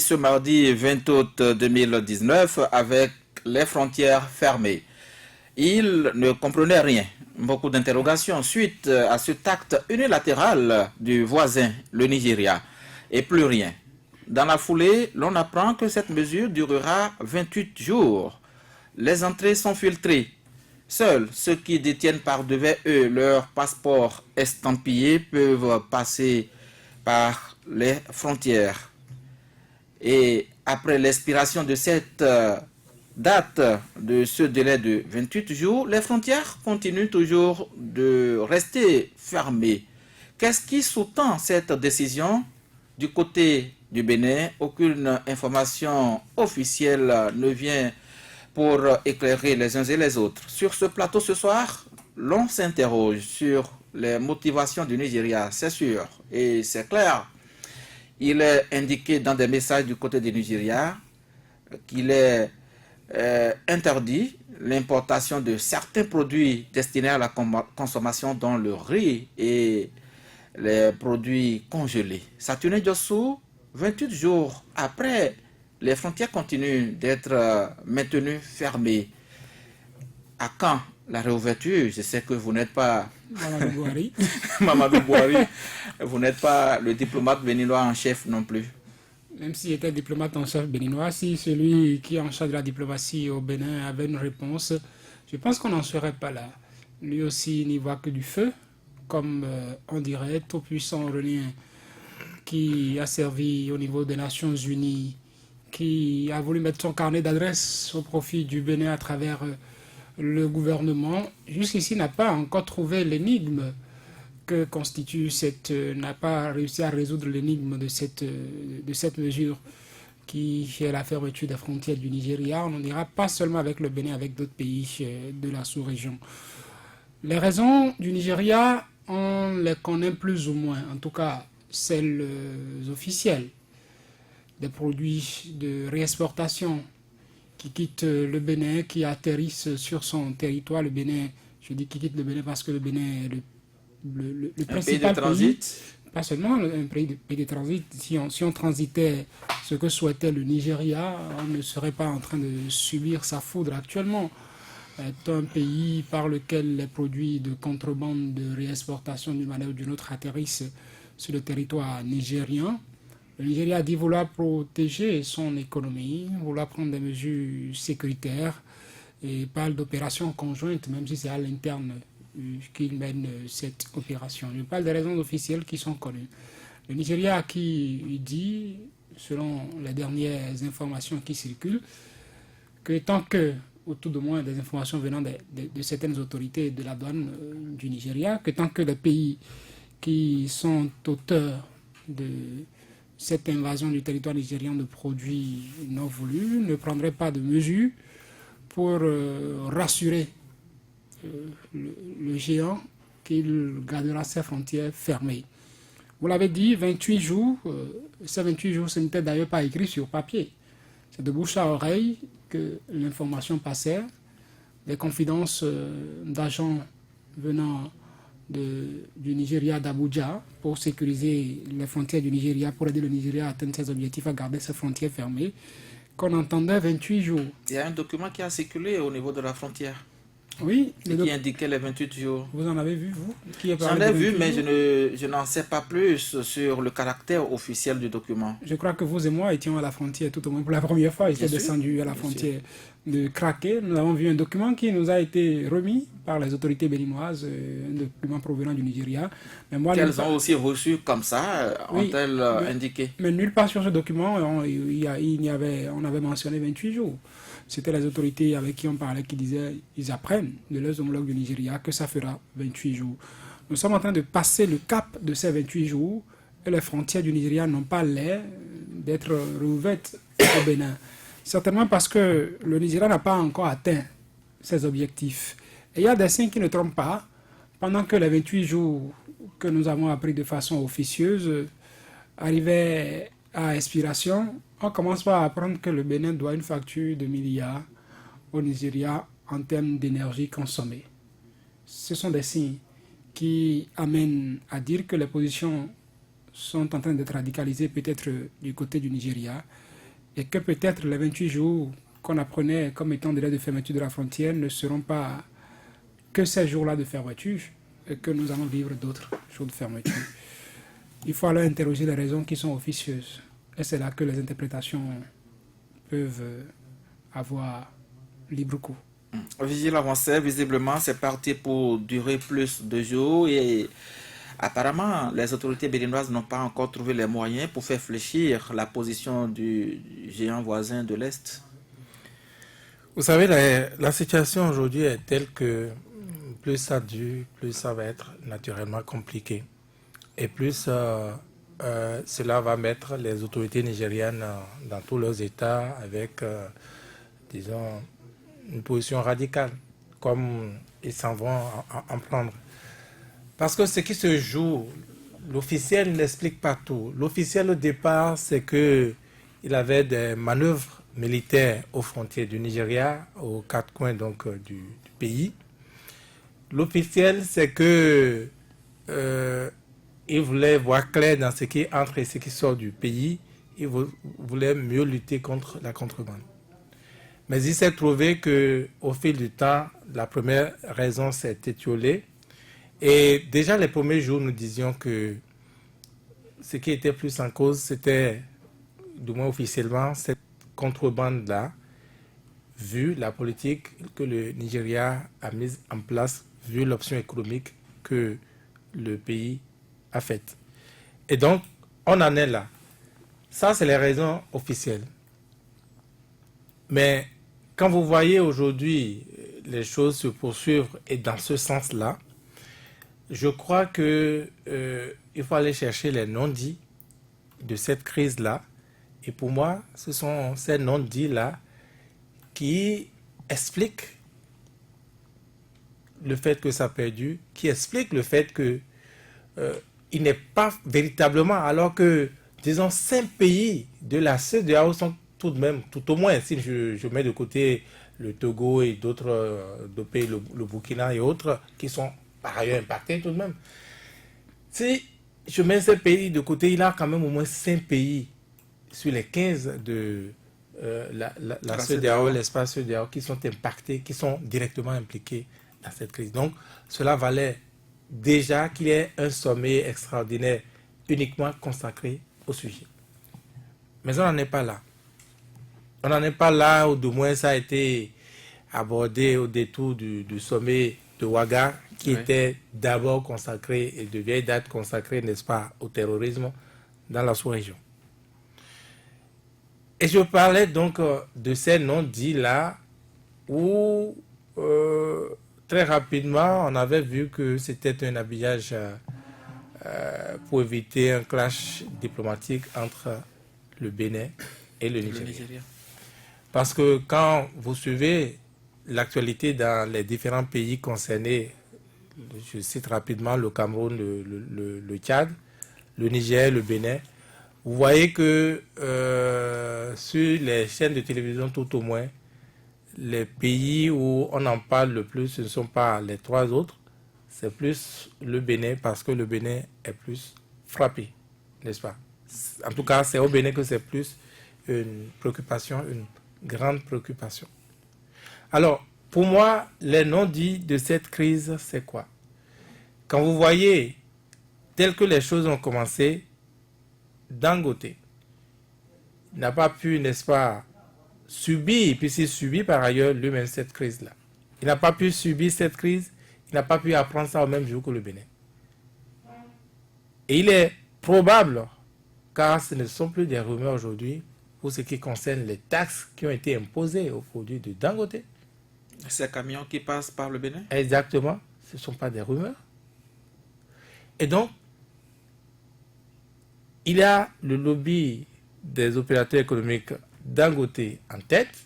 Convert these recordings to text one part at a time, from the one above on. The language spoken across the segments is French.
ce mardi 20 août 2019 avec les frontières fermées. Il ne comprenait rien. Beaucoup d'interrogations suite à cet acte unilatéral du voisin, le Nigeria, et plus rien. Dans la foulée, l'on apprend que cette mesure durera 28 jours. Les entrées sont filtrées. Seuls ceux qui détiennent par devant eux leur passeport estampillé peuvent passer par les frontières. Et après l'expiration de cette date de ce délai de 28 jours, les frontières continuent toujours de rester fermées. Qu'est-ce qui sous-tend cette décision? Du côté du Bénin, aucune information officielle ne vient pour éclairer les uns et les autres. Sur ce plateau ce soir, l'on s'interroge sur les motivations du Nigeria, c'est sûr, et c'est clair. Il est indiqué dans des messages du côté du Nigeria qu'il est interdit l'importation de certains produits destinés à la consommation, dont le riz et les produits congelés. Saturne Djossou, 28 jours après, les frontières continuent d'être maintenues fermées. À quand la réouverture? Je sais que vous n'êtes pas Mamadou Bouhari. Mamadou Bouhari, vous n'êtes pas le diplomate béninois en chef non plus. Même s'il était diplomate en chef béninois, si celui qui est en charge de la diplomatie au Bénin avait une réponse, je pense qu'on n'en serait pas là. Lui aussi n'y voit que du feu, comme on dirait, tout puissant Aurélien, qui a servi au niveau des Nations Unies, qui a voulu mettre son carnet d'adresse au profit du Bénin à travers le gouvernement, jusqu'ici n'a pas encore trouvé l'énigme que constitue n'a pas réussi à résoudre l'énigme de cette mesure qui est la fermeture des frontières du Nigeria. On n'en dira pas seulement avec le Bénin, avec d'autres pays de la sous-région. Les raisons du Nigeria, on les connaît plus ou moins, en tout cas celles officielles. Des produits de réexportation qui quittent le Bénin, qui atterrissent sur son territoire. Le Bénin, je dis qui quitte le Bénin parce que le Bénin est le principal pays, pas seulement un pays de transit. Si on transitait ce que souhaitait le Nigeria, on ne serait pas en train de subir sa foudre actuellement. C'est un pays par lequel les produits de contrebande, de réexportation d'une manière ou d'une autre atterrissent sur le territoire nigérien. Le Nigeria a dit vouloir protéger son économie, vouloir prendre des mesures sécuritaires et parle d'opérations conjointes, même si c'est à l'interne qu'il mène cette opération. Je parle des raisons officielles qui sont connues. Le Nigeria qui dit, selon les dernières informations qui circulent, que tant que, ou tout de moins des informations venant de certaines autorités de la douane du Nigeria, que tant que les pays qui sont auteurs de cette invasion du territoire nigérien de produits non voulus ne prendraient pas de mesures pour rassurer le géant qu'il gardera ses frontières fermées. Vous l'avez dit, 28 jours, ces 28 jours, ce n'était d'ailleurs pas écrit sur papier. C'est de bouche à oreille que l'information passait, les confidences d'agents venant du Nigeria, d'Abuja, pour sécuriser les frontières du Nigeria, pour aider le Nigeria à atteindre ses objectifs, à garder ses frontières fermées, qu'on entendait 28 jours. Il y a un document qui a circulé au niveau de la frontière. Oui. Qui indiquait les 28 jours. Vous en avez vu, vous? J'en ai vu, mais je n'en sais pas plus sur le caractère officiel du document. Je crois que vous et moi étions à la frontière, tout au moins pour la première fois. Ils étaient descendus à la frontière de Craquet. Nous avons vu un document qui nous a été remis par les autorités béninoises, un document provenant du Nigeria. Qu'elles ont aussi reçu comme ça, ont-elles indiqué? Mais nulle part sur ce document, on avait mentionné 28 jours. C'était les autorités avec qui on parlait qui disaient qu'ils apprennent de leurs homologues du Nigeria que ça fera 28 jours. Nous sommes en train de passer le cap de ces 28 jours et les frontières du Nigeria n'ont pas l'air d'être rouvertes au Bénin. Certainement parce que le Nigeria n'a pas encore atteint ses objectifs. Et il y a des signes qui ne trompent pas. Pendant que les 28 jours que nous avons appris de façon officieuse arrivaient à expiration, on commence par apprendre que le Bénin doit une facture de milliards au Nigeria en termes d'énergie consommée. Ce sont des signes qui amènent à dire que les positions sont en train d'être radicalisées peut-être du côté du Nigeria et que peut-être les 28 jours qu'on apprenait comme étant délai de fermeture de la frontière ne seront pas que ces jours-là de fermeture et que nous allons vivre d'autres jours de fermeture. Il faut alors interroger les raisons qui sont officieuses. Et c'est là que les interprétations peuvent avoir libre cours. Vigile avancé, visiblement, c'est parti pour durer plus de jours et apparemment, les autorités béninoises n'ont pas encore trouvé les moyens pour faire fléchir la position du géant voisin de l'Est. Vous savez, la situation aujourd'hui est telle que plus ça dure, plus ça va être naturellement compliqué. Et plus cela va mettre les autorités nigériennes dans tous leurs états avec, disons, une position radicale, comme ils s'en vont en prendre. Parce que ce qui se joue, l'officiel n'explique pas tout. L'officiel au départ, c'est qu'il avait des manœuvres militaires aux frontières du Nigeria, aux quatre coins donc, du pays. L'officiel, c'est que il voulait voir clair dans ce qui entre et ce qui sort du pays. Il voulait mieux lutter contre la contrebande. Mais il s'est trouvé qu'au fil du temps, la première raison s'est étiolée. Et déjà les premiers jours, nous disions que ce qui était plus en cause, c'était, du moins officiellement, cette contrebande-là, vu la politique que le Nigeria a mise en place, vu l'option économique que le pays a faite. Et donc, on en est là. Ça, c'est les raisons officielles. Mais quand vous voyez aujourd'hui les choses se poursuivre et dans ce sens-là, je crois qu'il faut aller chercher les non-dits de cette crise-là. Et pour moi, ce sont ces non-dits-là qui expliquent le fait que ça a perdu, qui expliquent le fait qu'il n'est pas véritablement, alors que, disons, 5 pays de la CEDEAO sont tout de même, tout au moins, si je mets de côté le Togo et d'autres pays, le Burkina et autres, qui sont par ailleurs impactés tout de même. Si je mets ces pays de côté, il y a quand même au moins 5 pays sur les 15 de la CEDEAO, l'espace CEDEAO, qui sont impactés, qui sont directement impliqués dans cette crise. Donc, cela valait déjà qu'il y ait un sommet extraordinaire uniquement consacré au sujet. Mais on n'en est pas là. On n'en est pas là, ou du moins ça a été abordé au détour du sommet de Ouaga, qui était d'abord consacré, et de vieille date consacré, n'est-ce pas, au terrorisme dans la sous-région. Et je parlais donc de ces non-dits-là, où très rapidement, on avait vu que c'était un habillage pour éviter un clash diplomatique entre le Bénin et le Nigeria. Parce que quand vous suivez l'actualité dans les différents pays concernés, je cite rapidement le Cameroun, le Tchad, le Niger, le Bénin, vous voyez que sur les chaînes de télévision tout au moins, les pays où on en parle le plus, ce ne sont pas les 3 autres, c'est plus le Bénin, parce que le Bénin est plus frappé, n'est-ce pas? En tout cas, c'est au Bénin que c'est plus une préoccupation, une grande préoccupation. Alors, pour moi, les non-dits de cette crise, c'est quoi? Quand vous voyez, tel que les choses ont commencé, Dangote n'a pas pu, n'est-ce pas, subir, puisqu'il subit par ailleurs lui-même cette crise-là. Il n'a pas pu subir cette crise, il n'a pas pu apprendre ça au même jour que le Bénin. Et il est probable, car ce ne sont plus des rumeurs aujourd'hui, pour ce qui concerne les taxes qui ont été imposées aux produits de Dangote. Ces camions qui passent par le Bénin? Exactement, ce ne sont pas des rumeurs. Et donc, il y a le lobby des opérateurs économiques Dangote en tête,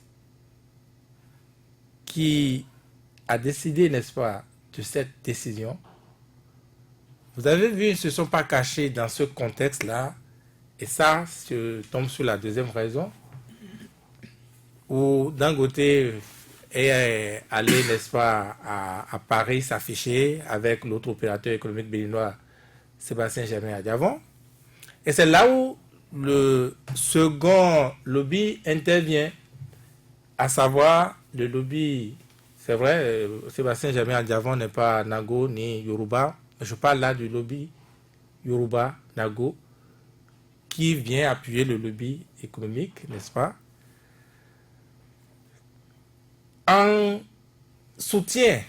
qui a décidé, n'est-ce pas, de cette décision. Vous avez vu, ils ne se sont pas cachés dans ce contexte-là. Et ça, je tombe sur la deuxième raison, où Dangote est allé, n'est-ce pas, à Paris s'afficher avec l'autre opérateur économique béninois, Sébastien Germain Adiavon. Et c'est là où le second lobby intervient, à savoir le lobby. C'est vrai, Sébastien Jammeh Adjavon n'est pas Nago ni Yoruba, mais je parle là du lobby Yoruba, Nago, qui vient appuyer le lobby économique, n'est-ce pas, en soutien.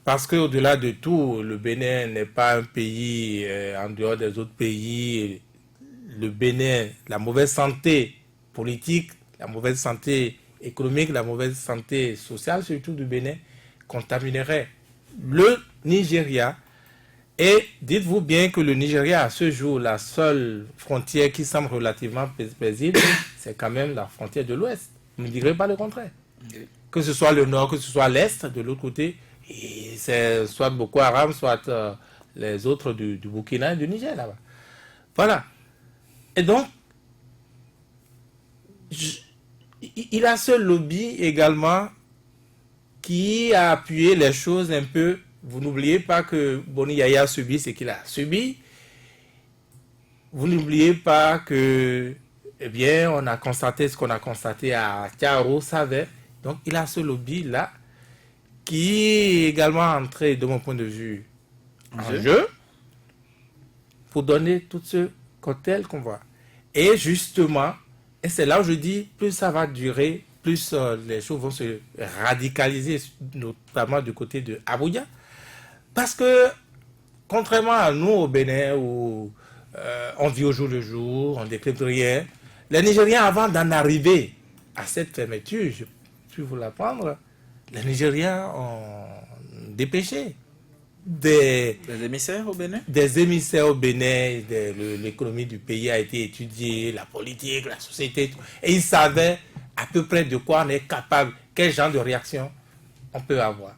Parce qu'au-delà de tout, le Bénin n'est pas un pays en dehors des autres pays. Le Bénin, la mauvaise santé politique, la mauvaise santé économique, la mauvaise santé sociale, surtout du Bénin, contaminerait le Nigeria. Et dites-vous bien que le Nigeria, à ce jour, la seule frontière qui semble relativement paisible, c'est quand même la frontière de l'Ouest. Vous ne direz pas le contraire. Que ce soit le Nord, que ce soit l'Est, de l'autre côté, et c'est soit Boko Haram, soit les autres du Burkina et du Niger là-bas. Voilà. Et donc, il a ce lobby également qui a appuyé les choses un peu. Vous n'oubliez pas que Boni Yaya a subi ce qu'il a subi. Vous n'oubliez pas que, eh bien, on a constaté ce qu'on a constaté à Tiaro, Savet. Donc, il a ce lobby-là qui est également entré, de mon point de vue, en jeu pour donner tout ce cocktail qu'on voit. Et justement, et c'est là où je dis, plus ça va durer, plus les choses vont se radicaliser, notamment du côté de Abuja. Parce que, contrairement à nous au Bénin, où on vit au jour le jour, on ne décrypte rien, les Nigériens, avant d'en arriver à cette fermeture, je peux vous l'apprendre, les Nigériens ont dépêché des émissaires au Bénin. Des émissaires au Bénin, l'économie du pays a été étudiée, la politique, la société, et ils savaient à peu près de quoi on est capable, quel genre de réaction on peut avoir.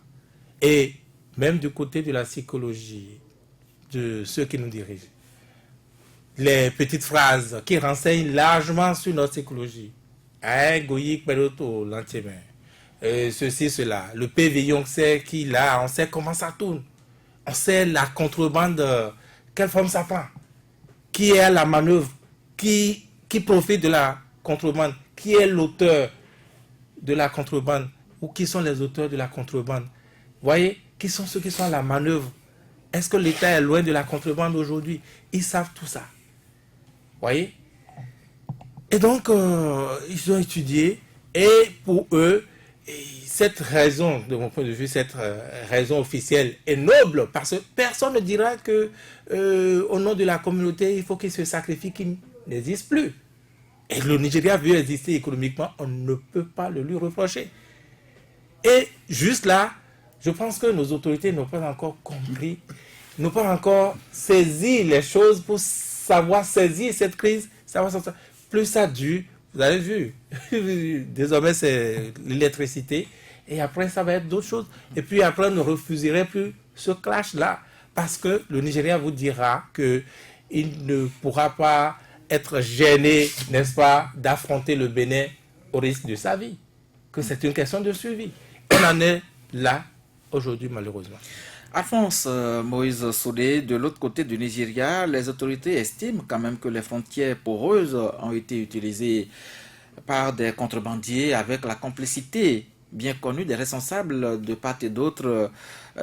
Et même du côté de la psychologie, de ceux qui nous dirigent, les petites phrases qui renseignent largement sur notre psychologie. Goyik Peroto, l'antimain. Ceci, cela. Le PV, on sait qu'il a, on sait comment ça tourne. On sait la contrebande, quelle forme ça prend. Qui est à la manœuvre, qui profite de la contrebande, qui est l'auteur de la contrebande, ou qui sont les auteurs de la contrebande. Vous voyez, qui sont ceux qui sont à la manœuvre. Est-ce que l'État est loin de la contrebande aujourd'hui? Ils savent tout ça. Vous voyez? Et donc, ils ont étudié, et pour eux, cette raison, de mon point de vue, cette raison officielle est noble, parce que personne ne dira que au nom de la communauté, il faut qu'il se sacrifie, qu'il n'existe plus. Et le Nigeria veut exister économiquement, on ne peut pas le lui reprocher. Et juste là, je pense que nos autorités n'ont pas encore compris, n'ont pas encore saisi les choses pour savoir saisir cette crise, savoir sortir. Plus ça dure, vous avez vu, désormais c'est l'électricité, et après ça va être d'autres choses. Et puis après on ne refuserait plus ce clash-là, parce que le Nigeria vous dira qu'il ne pourra pas être gêné, n'est-ce pas, d'affronter le Bénin au risque de sa vie, que c'est une question de survie. On en est là aujourd'hui malheureusement. Alphonse Moïse Soudé, de l'autre côté du Nigeria, les autorités estiment quand même que les frontières poreuses ont été utilisées par des contrebandiers avec la complicité bien connue des responsables de part et d'autre,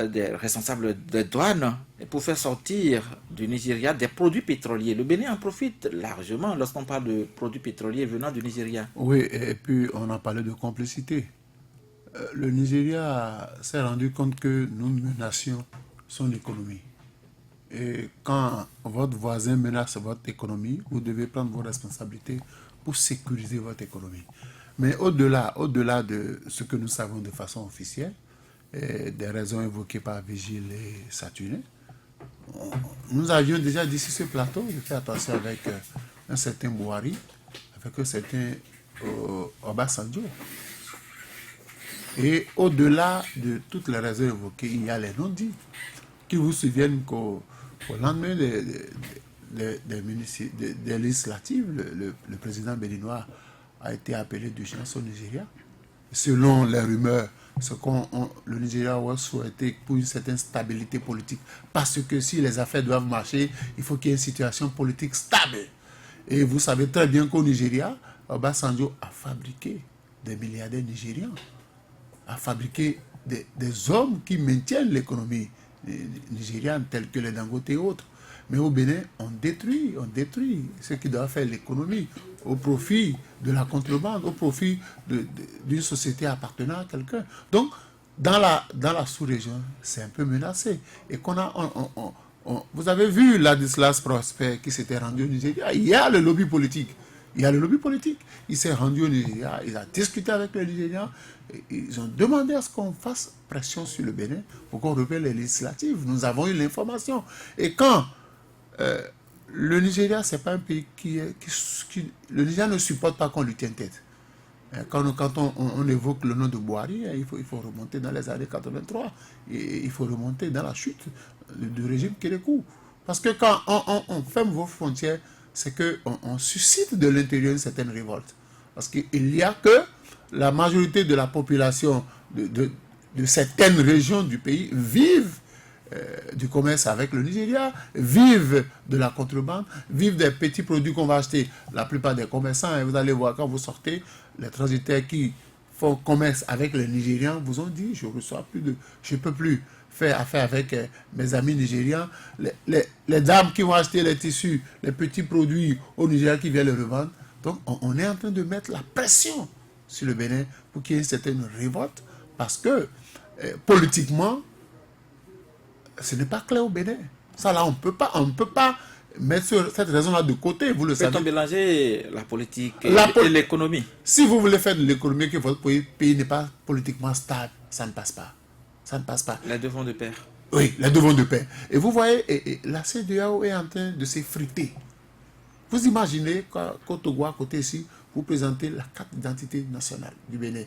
des responsables des douanes, pour faire sortir du Nigeria des produits pétroliers. Le Bénin en profite largement lorsqu'on parle de produits pétroliers venant du Nigeria. Oui, et puis on a parlé de complicité. Le Nigeria s'est rendu compte que nous menacions son économie. Et quand votre voisin menace votre économie, vous devez prendre vos responsabilités pour sécuriser votre économie. Mais au-delà de ce que nous savons de façon officielle, et des raisons évoquées par Vigile et Saturnin, nous avions déjà dit sur ce plateau de faire attention avec un certain Bouhari, avec un certain Obasanjo. Et au-delà de toutes les raisons évoquées, il y a les non-dits qui vous souviennent qu'au lendemain des législatives, le président béninois a été appelé d'urgence au Nigeria. Selon les rumeurs, le Nigeria aurait souhaité pour une certaine stabilité politique. Parce que si les affaires doivent marcher, il faut qu'il y ait une situation politique stable. Et vous savez très bien qu'au Nigeria, Obasanjo a fabriqué des milliardaires nigérians, a fabriqué des hommes qui maintiennent l'économie nigériane, tels que les Dangote et autres. Mais au Bénin, on détruit ce qui doit faire l'économie au profit de la contrebande, au profit d'une société appartenant à quelqu'un. Donc, dans la sous-région, c'est un peu menacé. Et vous avez vu Ladislas Prosper qui s'était rendu au Nigeria. Il y a le lobby politique. Il s'est rendu au Nigeria, il a discuté avec les Nigérians. Ils ont demandé à ce qu'on fasse pression sur le Bénin pour qu'on repère les législatives. Nous avons eu l'information. Et quand le Nigeria, c'est pas un pays le Nigeria ne supporte pas qu'on lui tienne tête. Quand on évoque le nom de Buhari, il faut remonter dans les années 83. Et il faut remonter dans la chute du régime Kérékou. Parce que quand on ferme vos frontières, c'est qu'on suscite de l'intérieur une certaine révolte. Parce qu'il y a que la majorité de la population de certaines régions du pays vivent du commerce avec le Nigeria, vivent de la contrebande, vivent des petits produits qu'on va acheter. La plupart des commerçants, et vous allez voir quand vous sortez, les transitaires qui font commerce avec les Nigérians vous ont dit, je ne peux plus faire affaire avec mes amis nigérians. Les dames qui vont acheter les tissus, les petits produits au Nigeria qui viennent les revendre. Donc on est en train de mettre la pression sur le Bénin pour qu'il y ait une certaine révolte, parce que politiquement, ce n'est pas clair au Bénin. Ça là, on ne peut pas mettre cette raison-là de côté, vous le savez. Peut-on mélanger la politique et l'économie? Si vous voulez faire de l'économie, que votre pays n'est pas politiquement stable, ça ne passe pas. Ça ne passe pas. Les deux vont de pair. Oui, les deux vont de pair. Et vous voyez, la CEDEAO est en train de s'effriter. Vous imaginez qu'au Togo, à côté ici, vous présentez la carte d'identité nationale du Bénin,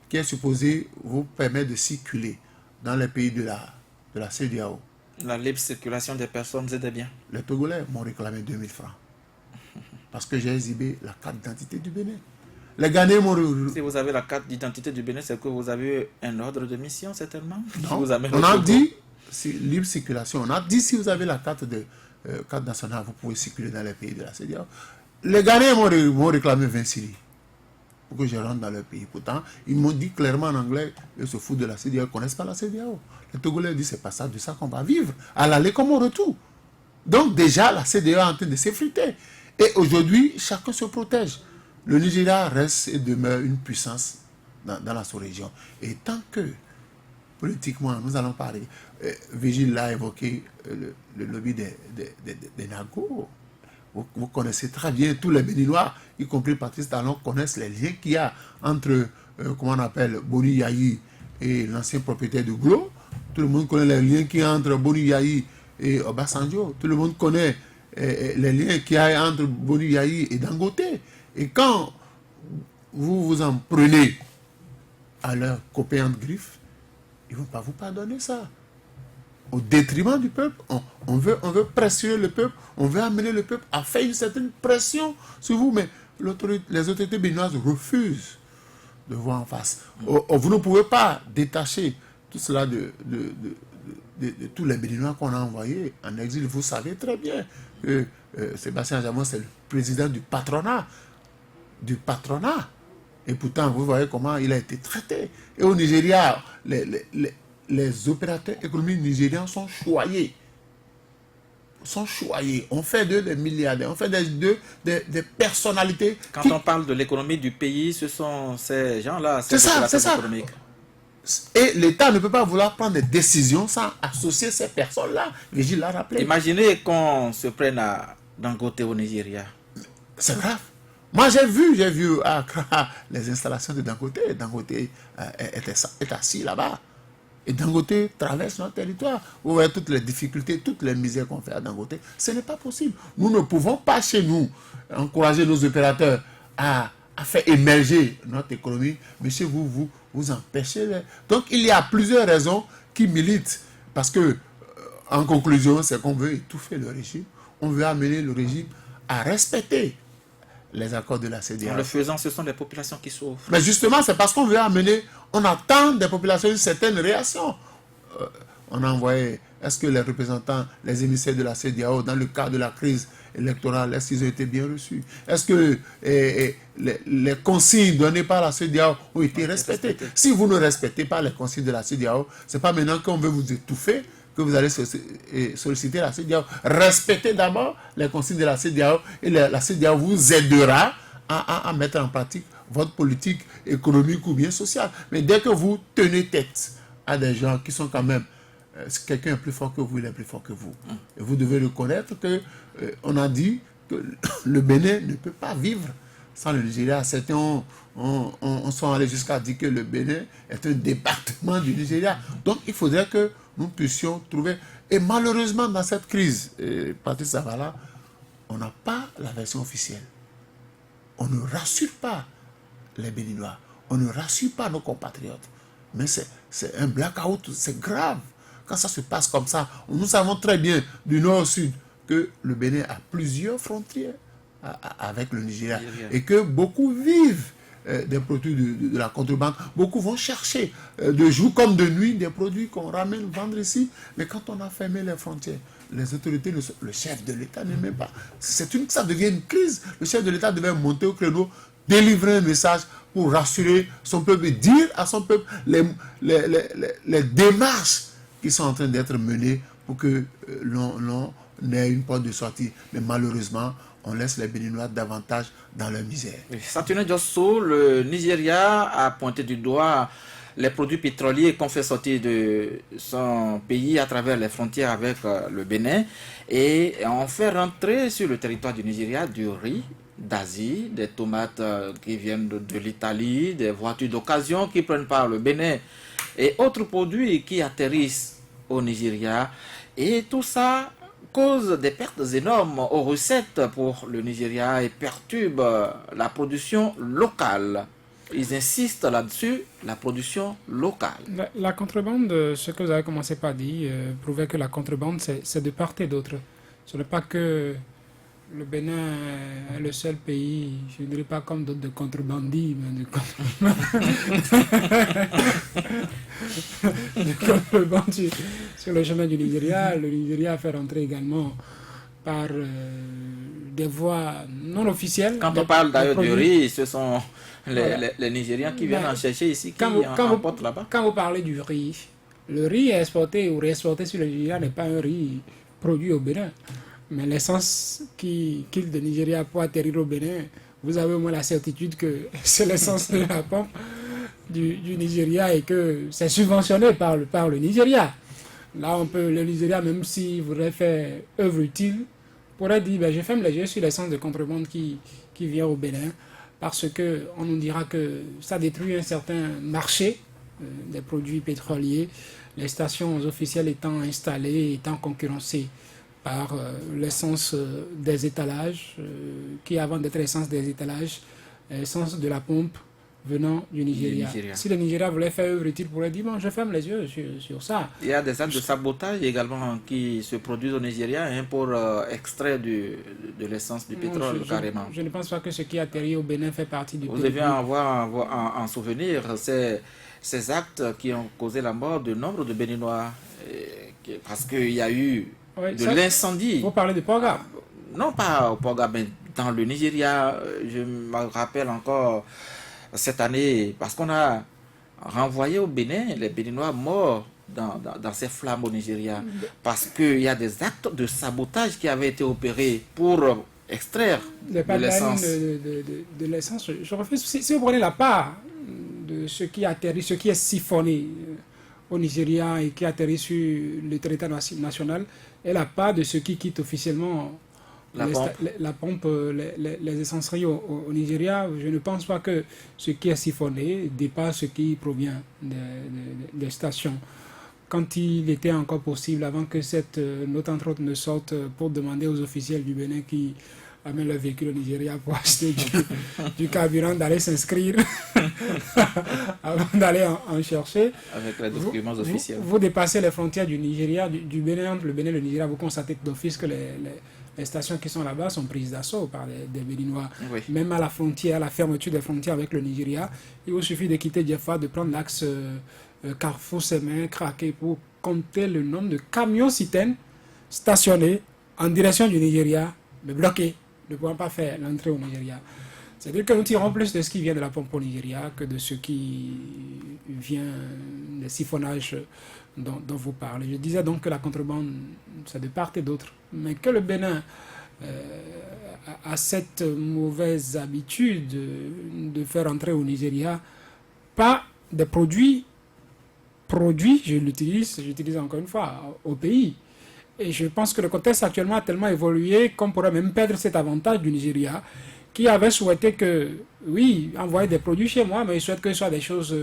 qui est supposée vous permettre de circuler dans les pays de la CEDEAO. La libre circulation des personnes et des biens. Les Togolais m'ont réclamé 2000 francs. Parce que j'ai exhibé la carte d'identité du Bénin. Les Ghanéens m'ont... Si vous avez la carte d'identité du Bénin, c'est que vous avez un ordre de mission, certainement. Non, on a dit libre circulation. On a dit si vous avez la carte nationale, vous pouvez circuler dans les pays de la CEDEAO. Les Ghanéens m'ont réclamé 20 Syries pour que je rentre dans leur pays. Pourtant, ils m'ont dit clairement en anglais, ils se foutent de la CEDEAO, ils ne connaissent pas la CEDEAO. Les Togolais disent, c'est pas ça, de ça qu'on va vivre, à l'aller comme au retour. Donc déjà, la CEDEAO est en train de s'effriter. Et aujourd'hui, chacun se protège. Le Nigeria reste et demeure une puissance dans la sous-région. Et tant que, politiquement, nous allons parler, Vigile l'a évoqué, le lobby des Nago. Vous connaissez très bien, tous les Béninois, y compris Patrice Talon, connaissent les liens qu'il y a entre, comment on appelle, Boni Yayi et l'ancien propriétaire de Glo. Tout le monde connaît les liens qu'il y a entre Boni Yayi et Obasanjo. Tout le monde connaît les liens qu'il y a entre Boni Yayi et Dangote. Et quand vous vous en prenez à leurs copains de griffe, ils ne vont pas vous pardonner ça. Au détriment du peuple, on veut pressionner le peuple, on veut amener le peuple à faire une certaine pression sur vous, mais les autorités béninoises refusent de voir en face. Vous ne pouvez pas détacher tout cela de tous les Béninois qu'on a envoyés en exil. Vous savez très bien que Sébastien Jamon, c'est le président du patronat. Et pourtant, vous voyez comment il a été traité. Et au Nigeria, les opérateurs économiques nigériens sont choyés. On fait d'eux des milliardaires, on fait d'eux des personnalités. Quand on parle de l'économie du pays, ce sont ces gens-là, ces opérateurs économiques. Et l'État ne peut pas vouloir prendre des décisions sans associer ces personnes-là. Vigile l'a rappelé. Imaginez qu'on se prenne à Dangote au Nigeria. C'est grave. Moi, j'ai vu à Accra les installations de Dangote. Dangote est assis là-bas. Et Dangote traverse notre territoire. Vous voyez toutes les difficultés, toutes les misères qu'on fait à Dangote. Ce n'est pas possible. Nous ne pouvons pas, chez nous, encourager nos opérateurs à faire émerger notre économie. Mais chez vous, vous empêchez. Donc, il y a plusieurs raisons qui militent. Parce que, en conclusion, c'est qu'on veut étouffer le régime. On veut amener le régime à respecter les accords de la CEDEAO. En le faisant, ce sont les populations qui souffrent. Mais justement, c'est parce qu'on veut amener, on attend des populations une certaine réaction. On a envoyé, est-ce que les représentants, les émissaires de la CEDEAO, dans le cadre de la crise électorales, est-ce qu'ils ont été bien reçus? Est-ce que les consignes données par la CEDEAO ont été respectées? Si vous ne respectez pas les consignes de la CEDEAO, ce n'est pas maintenant qu'on veut vous étouffer que vous allez solliciter la CEDEAO. Respectez d'abord les consignes de la CEDEAO et la CEDEAO vous aidera à mettre en pratique votre politique économique ou bien sociale. Mais dès que vous tenez tête à des gens qui sont quand même... quelqu'un est plus fort que vous, il est plus fort que vous. Et vous devez reconnaître que on a dit que le Bénin ne peut pas vivre sans le Nigeria. Certains sont allés jusqu'à dire que le Bénin est un département du Nigeria. Donc il faudrait que nous puissions trouver... Et malheureusement, dans cette crise, Patrice Zavala, on n'a pas la version officielle. On ne rassure pas les Béninois. On ne rassure pas nos compatriotes. Mais c'est un blackout, c'est grave. Quand ça se passe comme ça, nous savons très bien du nord au sud que le Bénin a plusieurs frontières avec le Nigeria et que beaucoup vivent des produits de la contrebande. Beaucoup vont chercher de jour comme de nuit des produits qu'on ramène vendre ici. Mais quand on a fermé les frontières, les autorités, le chef de l'État ne même pas. Ça devient une crise. Le chef de l'État devait monter au créneau, délivrer un message pour rassurer son peuple et dire à son peuple les démarches qui sont en train d'être menées pour que l'on ait une porte de sortie. Mais malheureusement, on laisse les Béninois davantage dans leur misère. Saturnin Diosso, le Nigeria a pointé du doigt les produits pétroliers qu'on fait sortir de son pays à travers les frontières avec le Bénin et on fait rentrer sur le territoire du Nigeria du riz d'Asie, des tomates qui viennent de l'Italie, des voitures d'occasion qui prennent par le Bénin et autres produits qui atterrissent au Nigeria. Et tout ça cause des pertes énormes aux recettes pour le Nigeria et perturbe la production locale. Ils insistent là-dessus, la production locale. La contrebande, ce que vous avez commencé par dire, prouvait que la contrebande, c'est de part et d'autre. Ce n'est pas que le Bénin est le seul pays, je ne dirais pas comme d'autres de contrebandis, mais de contrebande sur le chemin du Nigeria. Le Nigeria a fait rentrer également par des voies non officielles. Quand on parle d'ailleurs du riz, ce sont les Nigériens qui viennent en chercher ici, qui en portent là-bas. Quand vous parlez du riz, le riz exporté ou réexporté sur le Nigeria n'est pas un riz produit au Bénin. Mais l'essence qui quitte le Nigeria pour atterrir au Bénin, vous avez au moins la certitude que c'est l'essence de la pompe du Nigeria et que c'est subventionné par le Nigeria. Là, le Nigeria, même s'il voudrait faire œuvre utile, pourrait dire je ferme les yeux sur l'essence de contrebande qui vient au Bénin parce qu'on nous dira que ça détruit un certain marché des produits pétroliers, les stations officielles étant installées, étant concurrencées par l'essence des étalages, qui avant d'être l'essence des étalages, l'essence de la pompe venant du Nigeria. Si le Nigeria voulait faire œuvre utile, pourrait dire je ferme les yeux sur ça. Il y a des actes de sabotage également qui se produisent au Nigeria pour extraire de l'essence du pétrole carrément. Je ne pense pas que ce qui atterrit au Bénin fait partie du Vous devez avoir en souvenir ces actes qui ont causé la mort de nombre de Béninois parce qu'il y a eu de l'incendie. Vous parlez de Poga? Non, pas au Poga, mais dans le Nigeria. Je me rappelle encore cette année, parce qu'on a renvoyé au Bénin les Béninois morts dans ces flammes au Nigeria. Parce qu'il y a des actes de sabotage qui avaient été opérés pour extraire de l'essence. De l'essence, je refuse. Si vous prenez la part de ce qui atterrit, ce qui est siphonné au Nigeria et qui atterrit sur le territoire national, et la part de ce qui quitte officiellement la pompe, les essenceries au Nigeria, je ne pense pas que ce qui est siphonné dépasse ce qui provient des stations. Quand il était encore possible, avant que cette note entre autres ne sorte, pour demander aux officiels du Bénin qui amènent leur véhicule au Nigeria pour acheter du carburant, d'aller s'inscrire avant d'aller en chercher. Avec les documents officiels. Vous dépassez les frontières du Nigeria, du Bénin, entre le Bénin et le Nigeria, vous constatez d'office que les stations qui sont là-bas sont prises d'assaut par des Béninois. Oui. Même à la frontière, à la fermeture des frontières avec le Nigeria, il vous suffit de quitter Diafa, de prendre l'axe Carrefour-Sémin, Craqué, pour compter le nombre de camions-citernes stationnés en direction du Nigeria mais bloqués, ne pouvant pas faire l'entrée au Nigeria. C'est-à-dire que nous tirons plus de ce qui vient de la pompe au Nigeria que de ce qui vient des siphonnages dont vous parlez. Je disais donc que la contrebande, c'est de part et d'autre, mais que le Bénin a cette mauvaise habitude de faire entrer au Nigeria pas des produits, j'utilise encore une fois, au pays. Et je pense que le contexte actuellement a tellement évolué qu'on pourrait même perdre cet avantage du Nigeria, qui avait souhaité que, oui, envoyer des produits chez moi, mais il souhaite que ce soit des choses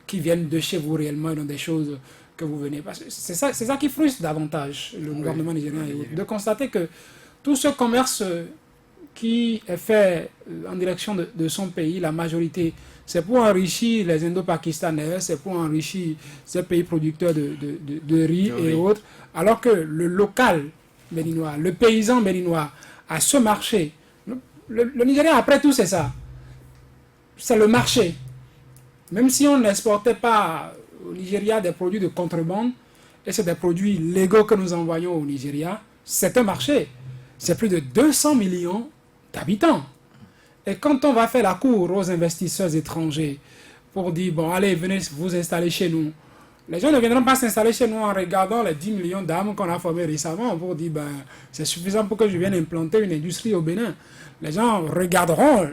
qui viennent de chez vous réellement, et non des choses que vous venez. Parce que c'est ça qui frustre davantage le gouvernement nigérien et autres, de constater que tout ce commerce qui est fait en direction de son pays, la majorité, c'est pour enrichir les Indo-Pakistanais, c'est pour enrichir ces pays producteurs de riz et autres, alors que le local béninois, le paysan béninois, a ce marché. Le Nigeria, après tout, c'est ça. C'est le marché. Même si on n'exportait pas au Nigeria des produits de contrebande, et c'est des produits légaux que nous envoyons au Nigeria, c'est un marché. C'est plus de 200 millions d'habitants. Et quand on va faire la cour aux investisseurs étrangers pour dire, bon, allez, venez vous installer chez nous, les gens ne viendront pas s'installer chez nous en regardant les 10 millions d'âmes qu'on a formées récemment pour dire, ben, c'est suffisant pour que je vienne implanter une industrie au Bénin. Les gens regarderont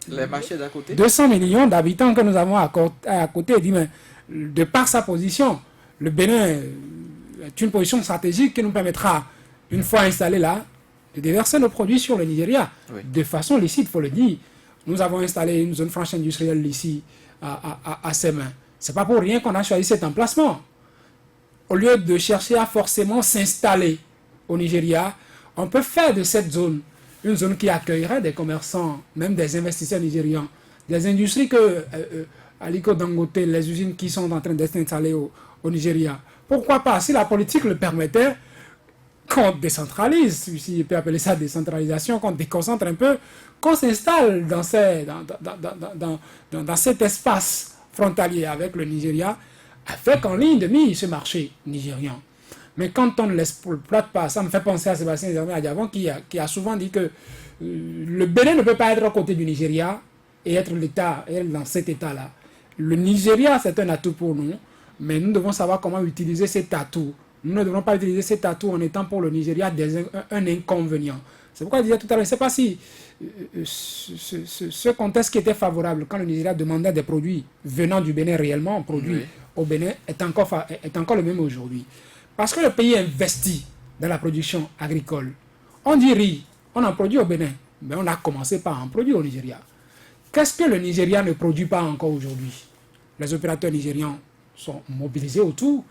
les marchés d'à côté. 200 millions d'habitants que nous avons à côté et disent, mais de par sa position, le Bénin est une position stratégique qui nous permettra, une fois installé là, de déverser nos produits sur le Nigeria. Oui. De façon licite, il faut le dire. Nous avons installé une zone franche industrielle ici, à ses mains. Ce n'est pas pour rien qu'on a choisi cet emplacement. Au lieu de chercher à forcément s'installer au Nigeria, on peut faire de cette zone une zone qui accueillerait des commerçants, même des investisseurs nigérians, des industries que Aliko Dangote, les usines qui sont en train d'être installées au Nigeria. Pourquoi pas, si la politique le permettait, qu'on décentralise, si je peux appeler ça décentralisation, qu'on déconcentre un peu, qu'on s'installe dans cet espace frontalier avec le Nigeria, avec en ligne de mire ce marché nigérian. Mais quand on ne l'exploite pas, ça me fait penser à Sébastien Adjavon qui a souvent dit que le Bénin ne peut pas être à côté du Nigeria et être l'État, et être dans cet État-là. Le Nigeria, c'est un atout pour nous, mais nous devons savoir comment utiliser cet atout. Nous ne devons pas utiliser cet atout en étant pour le Nigeria un inconvénient. C'est pourquoi je disais tout à l'heure, je ne sais pas si ce contexte qui était favorable quand le Nigeria demandait des produits venant du Bénin réellement, produits au Bénin, est encore le même aujourd'hui. Parce que le pays investit dans la production agricole. On dit riz, on en produit au Bénin, mais on a commencé par en produire au Nigeria. Qu'est-ce que le Nigeria ne produit pas encore aujourd'hui? Les opérateurs nigérians sont mobilisés autour.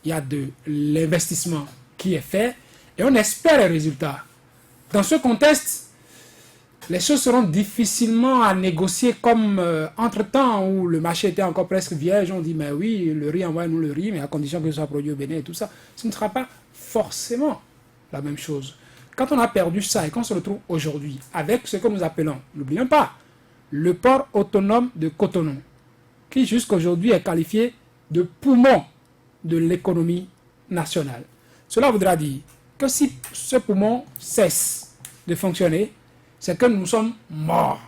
Il y a de l'investissement qui est fait et on espère les résultats. Dans ce contexte, les choses seront difficilement à négocier comme entre-temps où le marché était encore presque vierge. On dit, mais oui, le riz, envoie-nous le riz, mais à condition que ce soit produit au Bénin et tout ça. Ce ne sera pas forcément la même chose. Quand on a perdu ça et qu'on se retrouve aujourd'hui avec ce que nous appelons, n'oublions pas, le port autonome de Cotonou, qui jusqu'aujourd'hui est qualifié de poumon de l'économie nationale. Cela voudra dire que si ce poumon cesse de fonctionner, c'est que nous sommes morts.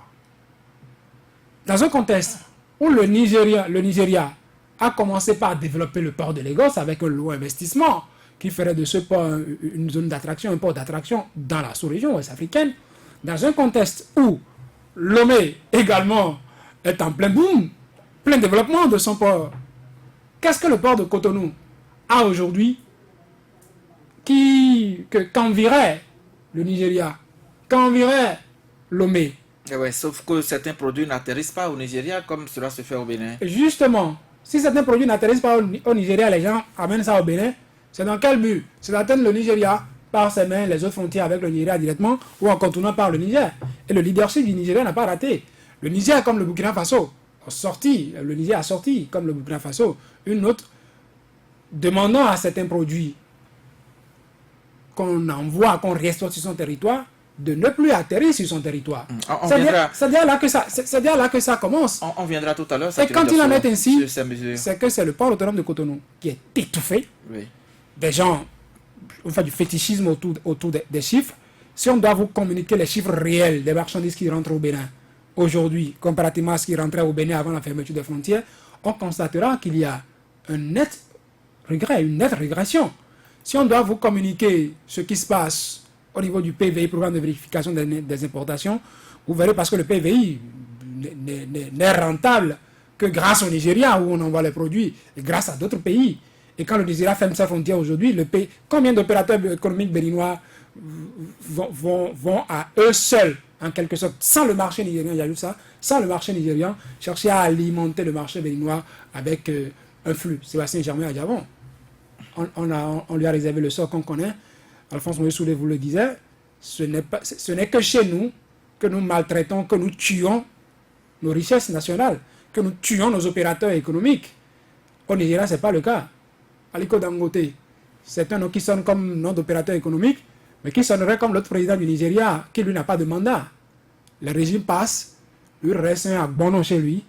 Dans un contexte où le Nigeria a commencé par développer le port de Lagos avec un lourd investissement qui ferait de ce port une zone d'attraction, un port d'attraction dans la sous-région ouest africaine, dans un contexte où Lomé également est en plein boom, plein développement de son port. Qu'est-ce que le port de Cotonou a aujourd'hui qu'envirait le Nigeria, qu'envirait Lomé? Ouais, sauf que certains produits n'atterrissent pas au Nigeria comme cela se fait au Bénin. Justement, si certains produits n'atterrissent pas au Nigeria, les gens amènent ça au Bénin. C'est dans quel but? C'est d'atteindre le Nigeria par ses mains, les autres frontières avec le Nigeria directement ou en contournant par le Niger. Et le leadership du Nigeria n'a pas raté. Le Niger, comme le Burkina Faso, le Niger a sorti, comme le Burkina Faso, une note demandant à certains produits qu'on envoie, qu'on restaure sur son territoire, de ne plus atterrir sur son territoire. C'est bien là que ça commence. On viendra tout à l'heure. Et quand il en est ainsi, c'est que c'est le port autonome de Cotonou qui est étouffé. Oui. Des gens ont fait du fétichisme autour des chiffres Si on doit vous communiquer les chiffres réels des marchandises qui rentrent au Bénin aujourd'hui, comparativement à ce qui rentrait au Bénin avant la fermeture des frontières, on constatera qu'il y a un net regret, une nette régression. Si on doit vous communiquer ce qui se passe au niveau du PVI, programme de vérification des importations, vous verrez parce que le PVI n'est rentable que grâce au Nigeria où on envoie les produits et grâce à d'autres pays. Et quand le Nigeria ferme sa frontière aujourd'hui, combien d'opérateurs économiques béninois vont à eux seuls, en quelque sorte, sans le marché nigérien, j'ajoute ça, sans le marché nigérien, chercher à alimenter le marché béninois avec un flux. Sébastien Germain à Javon, on lui a réservé le sort qu'on connaît. Alphonse Moïse Soulé vous le disait, ce n'est que chez nous que nous maltraitons, que nous tuons nos richesses nationales, que nous tuons nos opérateurs économiques. Au Nigeria, ce n'est pas le cas. Aliko Dangote, c'est un nom qui sonne comme nom d'opérateur économique, mais qui sonnerait comme l'autre président du Nigeria, qui lui n'a pas de mandat. Le régime passe, lui reste un bon nom chez lui,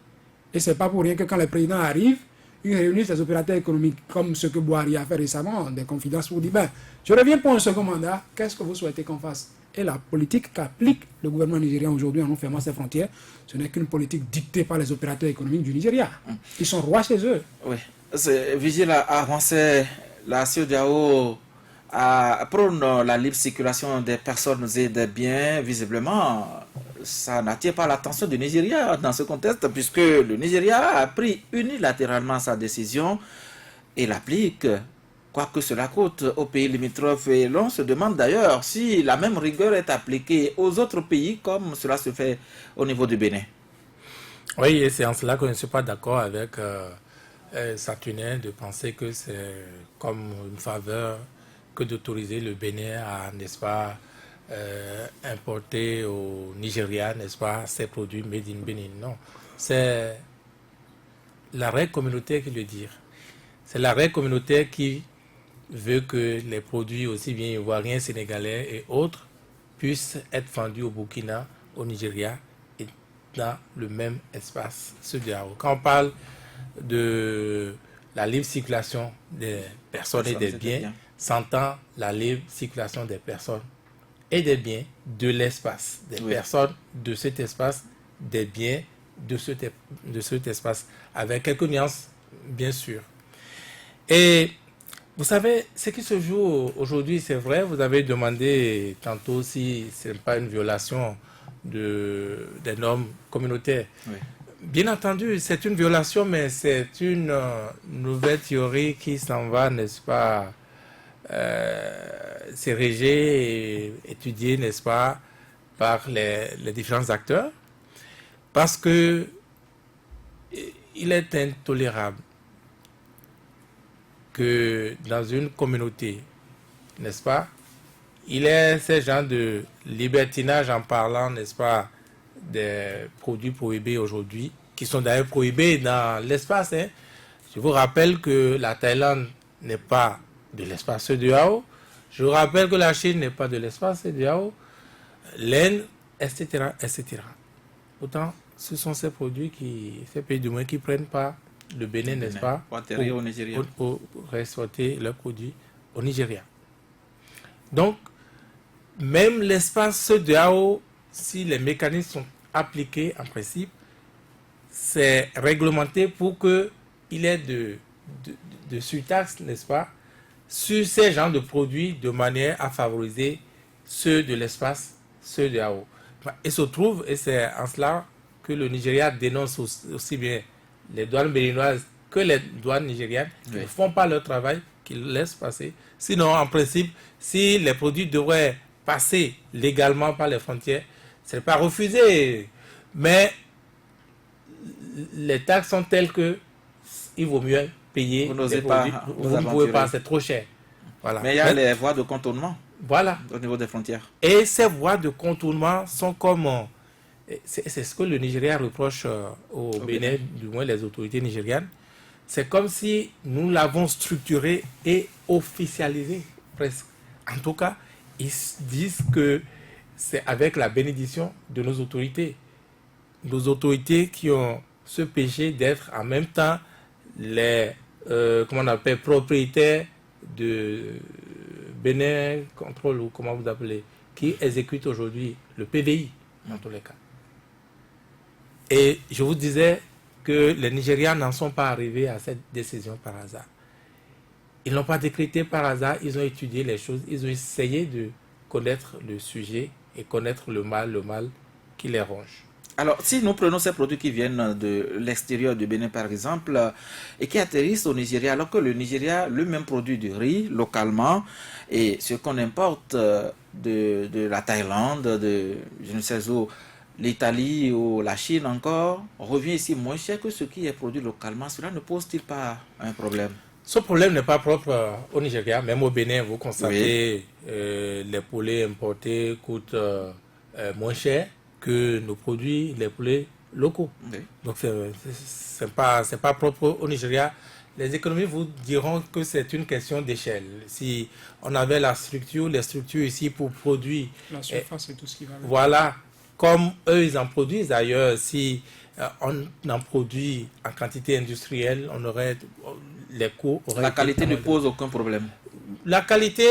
et ce n'est pas pour rien que quand le président arrive, il réunit ses opérateurs économiques, comme ce que Boari a fait récemment, des confidences pour dire, ben, je reviens pour un second mandat, qu'est-ce que vous souhaitez qu'on fasse? Et la politique qu'applique le gouvernement nigérien aujourd'hui en nous fermant ses frontières, ce n'est qu'une politique dictée par les opérateurs économiques du Nigeria. Ils sont rois chez eux. Oui. Vigile a avancé la CEDEAO prône la libre circulation des personnes et des biens. Visiblement, ça n'attire pas l'attention du Nigeria dans ce contexte, puisque le Nigeria a pris unilatéralement sa décision et l'applique, quoi que cela coûte, aux pays limitrophes. Et l'on se demande d'ailleurs si la même rigueur est appliquée aux autres pays comme cela se fait au niveau du Bénin. Oui, et c'est en cela que je ne suis pas d'accord avec Saturnin de penser que c'est comme une faveur que d'autoriser le Bénin à, n'est-ce pas, importer au Nigeria, n'est-ce pas, ses produits made in Bénin. Non, c'est la règle communautaire qui le dit. C'est la règle communautaire qui veut que les produits aussi bien ivoiriens, sénégalais et autres puissent être vendus au Burkina, au Nigeria et dans le même espace CEDEAO. Quand on parle de la libre circulation des personnes et des biens, s'entend la libre circulation des personnes et des biens de l'espace, des personnes de cet espace, des biens de cet espace, avec quelques nuances, bien sûr. Et vous savez, ce qui se joue aujourd'hui, c'est vrai, vous avez demandé tantôt si ce n'est pas une violation des normes communautaires. Oui. Bien entendu, c'est une violation, mais c'est une nouvelle théorie qui s'en va, n'est-ce pas, s'ériger et étudier, n'est-ce pas, par les différents acteurs, parce que il est intolérable que dans une communauté, n'est-ce pas, il y a ces gens de libertinage en parlant, n'est-ce pas, des produits prohibés aujourd'hui, qui sont d'ailleurs prohibés dans l'espace. Hein. Je vous rappelle que la Thaïlande n'est pas de l'espace CEDEAO. Je vous rappelle que la Chine n'est pas de l'espace CEDEAO. L'Inde, etc., etc. Pourtant, ce sont ces produits ces pays du moins qui prennent pas le Bénin, n'est-ce pas, pour exporter leurs produits au Nigeria. Donc, même l'espace CEDEAO, si les mécanismes sont appliqués en principe, c'est réglementé pour qu'il y ait de surtaxe, n'est-ce pas, sur ces genres de produits de manière à favoriser ceux de l'espace CEDEAO. Il se trouve, et c'est en cela que le Nigeria dénonce aussi bien les douanes béninoises que les douanes nigériennes qui ne font pas leur travail, qu'ils laissent passer. Sinon, en principe, si les produits devraient passer légalement par les frontières, ce n'est pas refusé. Mais les taxes sont telles que il vaut mieux payer. Vous n'osez pas, vous ne pouvez pas, c'est trop cher. Voilà. Mais il y a les voies de contournement. Voilà. Au niveau des frontières. Et ces voies de contournement sont comme... C'est ce que le Nigeria reproche au Bénin, du moins les autorités nigérianes. C'est comme si nous l'avons structuré et officialisé, presque. En tout cas, ils disent que c'est avec la bénédiction de nos autorités. Nos autorités qui ont ce péché d'être en même temps les comment on appelle, propriétaires de Bénin Control, ou comment vous appelez, qui exécute aujourd'hui le PVI, dans tous les cas. Et je vous disais que les Nigérians n'en sont pas arrivés à cette décision par hasard. Ils ne l'ont pas décrété par hasard, ils ont étudié les choses, ils ont essayé de connaître le sujet et connaître le mal qui les ronge. Alors, si nous prenons ces produits qui viennent de l'extérieur du Bénin, par exemple, et qui atterrissent au Nigeria, alors que le Nigeria, lui-même produit du riz localement, et ce qu'on importe de la Thaïlande, de je ne sais où, l'Italie ou la Chine encore, revient ici moins cher que ce qui est produit localement, cela ne pose-t-il pas un problème? Ce problème n'est pas propre au Nigeria, même au Bénin, vous constatez, les poulets importés coûtent moins cher que nos produits, les poulets locaux. Oui. Donc c'est pas propre au Nigeria. Les économies vous diront que c'est une question d'échelle. Si on avait les structures ici pour produire, La surface et tout ce qui va avec. voilà, comme eux ils en produisent d'ailleurs, si on en produit en quantité industrielle, on aurait les coûts. La qualité ne pose aucun problème. La qualité,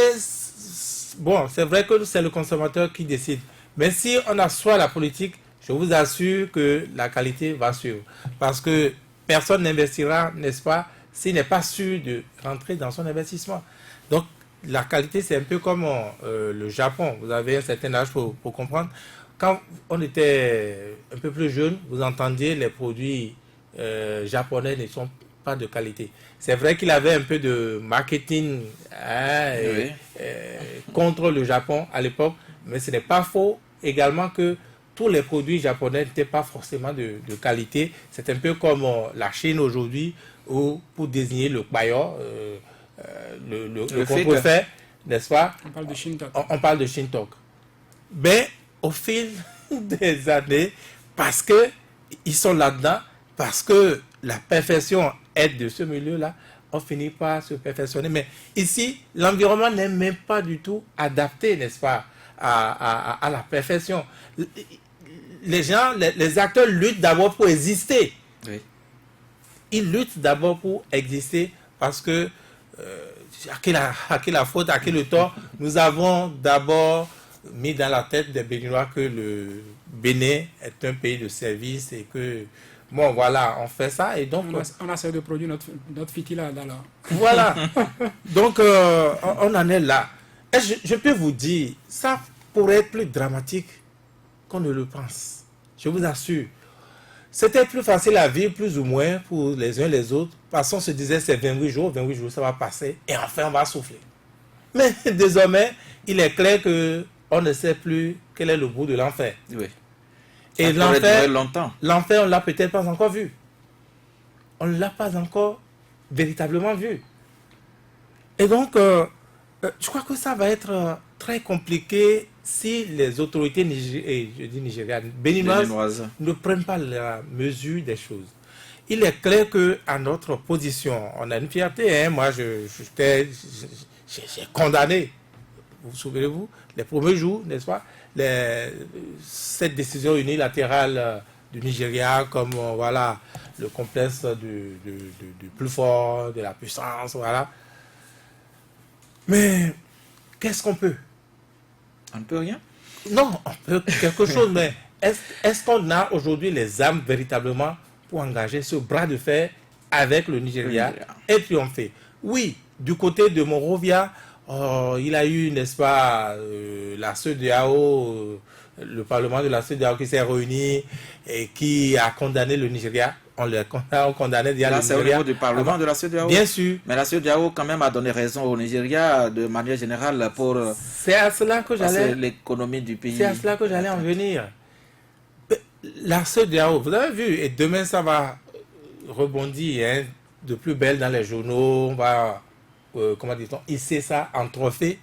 bon, c'est vrai que c'est le consommateur qui décide. Mais si on assoit la politique, je vous assure que la qualité va suivre. Parce que personne n'investira, n'est-ce pas, s'il n'est pas sûr de rentrer dans son investissement. Donc, la qualité, c'est un peu comme le Japon. Vous avez un certain âge pour comprendre. Quand on était un peu plus jeune, vous entendiez les produits japonais ne sont pas de qualité. C'est vrai qu'il avait un peu de marketing contre le Japon à l'époque, mais ce n'est pas faux également que tous les produits japonais n'étaient pas forcément de qualité. C'est un peu comme la Chine aujourd'hui, où pour désigner le kwayo, le contrefait, n'est-ce pas? On parle de Shintok. On parle de Shintok. Mais au fil des années, parce que ils sont là-dedans, parce que la perfection est de ce milieu-là, on finit par se perfectionner. Mais ici, l'environnement n'est même pas du tout adapté, n'est-ce pas, à la perfection. Les gens, les acteurs luttent d'abord pour exister. Oui. Ils luttent d'abord pour exister parce que, à qui la faute, à qui le tort, nous avons d'abord mis dans la tête des Béninois que le Bénin est un pays de service et que, bon, voilà, on fait ça et donc... On essaie de produire notre fitilade alors. Voilà. Donc, on en est là. Et je peux vous dire, ça pourrait être plus dramatique qu'on ne le pense. Je vous assure. C'était plus facile à vivre, plus ou moins, pour les uns et les autres, parce qu'on se disait c'est 28 jours, ça va passer, et enfin on va souffler. Mais désormais, il est clair qu'on ne sait plus quel est le bout de l'enfer. Oui. Et l'enfer, on ne l'a peut-être pas encore vu. On ne l'a pas encore véritablement vu. Et donc, je crois que ça va être très compliqué si les autorités nigérianes, béninoises, ne prennent pas la mesure des choses. Il est clair qu'à notre position, on a une fierté. Moi, j'ai condamné, vous souvenez-vous, les premiers jours, n'est-ce pas, cette décision unilatérale du Nigeria comme voilà, le complexe du plus fort, de la puissance, voilà. Mais qu'est-ce qu'on peut? On ne peut rien? Non, on peut quelque chose, mais est-ce qu'on a aujourd'hui les armes véritablement pour engager ce bras de fer avec le Nigeria et triompher? Oui, du côté de Monrovia, il a eu, n'est-ce pas, la CEDEAO, le Parlement de la CEDEAO qui s'est réuni et qui a condamné le Nigeria. On a condamné là, c'est au niveau du Parlement de la CEDEAO. Bien sûr. Mais la CEDEAO quand même a donné raison au Nigeria de manière générale pour c'est à cela que j'allais l'économie du pays. C'est à cela que j'allais en venir. La CEDEAO, vous avez vu, et demain ça va rebondir hein, de plus belle dans les journaux, on va, comment dit-on, hisser ça en trophée.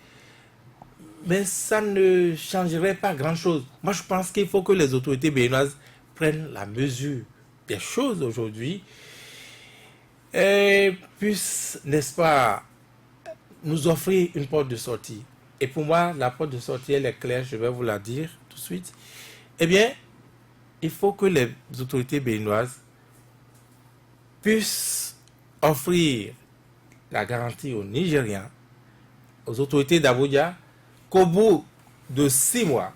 Mais ça ne changerait pas grand-chose. Moi, je pense qu'il faut que les autorités béninoises prennent la mesure des choses aujourd'hui et puissent, n'est-ce pas, nous offrir une porte de sortie. Et pour moi, la porte de sortie, elle est claire, je vais vous la dire tout de suite. Eh bien, il faut que les autorités béninoises puissent offrir la garantie aux Nigériens, aux autorités d'Abuja, qu'au bout de 6 mois,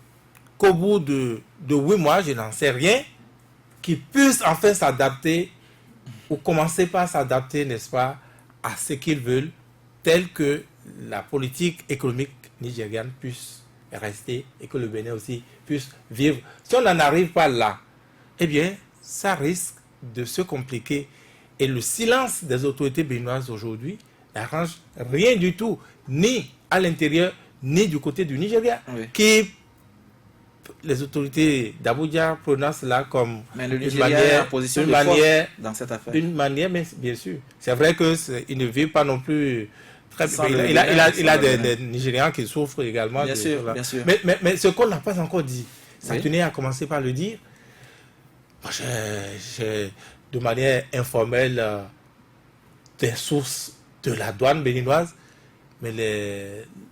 qu'au bout de 8 mois, je n'en sais rien, qu'ils puissent enfin s'adapter ou commencer par s'adapter, n'est-ce pas, à ce qu'ils veulent, tel que la politique économique nigériane puisse rester et que le Bénin aussi puisse vivre. Si on n'en arrive pas là, eh bien, ça risque de se compliquer. Et le silence des autorités béninoises aujourd'hui n'arrange rien du tout, ni à l'intérieur, ni du côté du Nigeria, Oui. qui les autorités d'Abuja prononcent cela comme Mais le une Nigeria est en position de force dans cette affaire. d'une manière, mais bien sûr. C'est vrai qu'il ne vit pas non plus très Sans bien. le Il a Bénin. des Nigérians qui souffrent également. Bien de sûr, cela. bien sûr. Mais ce qu'on n'a pas encore dit, ça Oui. tenait à commencer par le dire. Moi, j'ai de manière informelle des sources de la douane béninoise, mais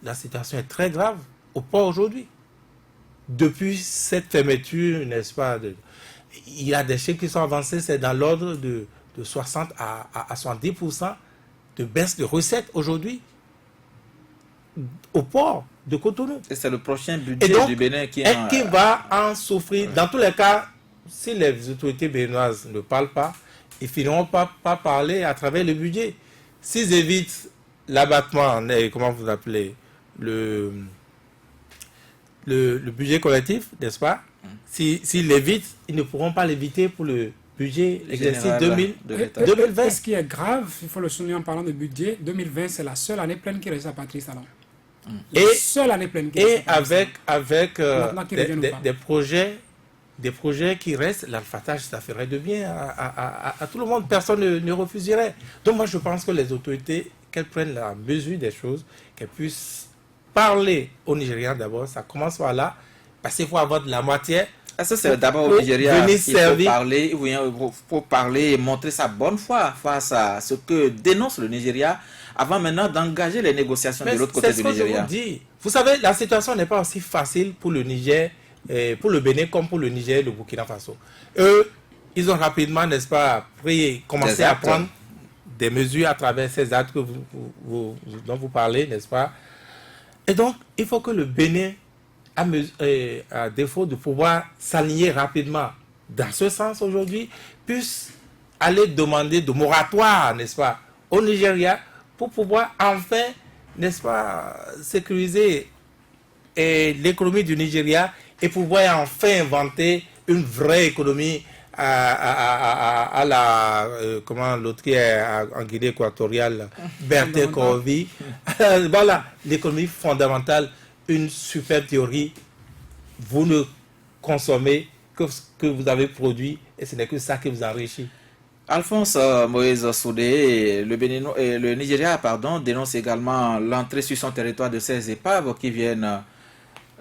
la situation est très grave au port aujourd'hui. Depuis cette fermeture, n'est-ce pas, il y a des chiffres qui sont avancés, c'est dans l'ordre de 60 à 70% de baisse de recettes aujourd'hui au port de Cotonou. Et c'est le prochain Et budget donc, du Bénin qui est-ce qu'il va en souffrir? Dans tous les cas, si les autorités béninoises ne parlent pas, ils finiront pas parler à travers le budget. S'ils évitent l'abattement, comment vous appelez, le budget collectif, n'est-ce pas? S'ils l'évitent, ils ne pourront pas l'éviter pour le budget exercice Général de l'État. 2020. Et ce qui est grave, il faut le souligner en parlant de budget, 2020, c'est la seule année pleine qui reste à Patrice Talon. La Et- seule année pleine qui reste Et à Patrice avec Maintenant qu'ils reviennent ou pas. des projets qui restent, l'alphatage, ça ferait de bien à tout le monde. Personne ne refuserait. Donc moi, je pense que les autorités, qu'elles prennent la mesure des choses, qu'elles puissent parler aux Nigériens d'abord. Ça commence par là, parce qu'il faut avoir de la matière. Est-ce que c'est d'abord Pour au Nigeria venir qu'il faut servir. parler, pour parler et montrer sa bonne foi face à ce que dénonce le Nigeria avant maintenant d'engager les négociations Mais de l'autre c'est côté ce du que je Nigeria? vous dis. Vous savez, la situation n'est pas aussi facile pour le Niger, pour le Bénin comme pour le Niger et le Burkina Faso. Eux, ils ont rapidement, n'est-ce pas, commencé Des à actes. prendre des mesures à travers ces actes que dont vous parlez, n'est-ce pas? Et donc, il faut que le Bénin, à défaut de pouvoir s'aligner rapidement dans ce sens aujourd'hui, puisse aller demander de moratoire, n'est-ce pas, au Nigeria pour pouvoir enfin, n'est-ce pas, sécuriser l'économie du Nigeria et pouvoir enfin inventer une vraie économie à la comment l'autre qui est en Guinée équatoriale, Berthe Corvi. Voilà l'économie fondamentale, une superbe théorie. Vous ne consommez que ce que vous avez produit et ce n'est que ça qui vous enrichit. Alphonse Moïse Soudé, le Nigeria dénonce également l'entrée sur son territoire de ces épaves qui viennent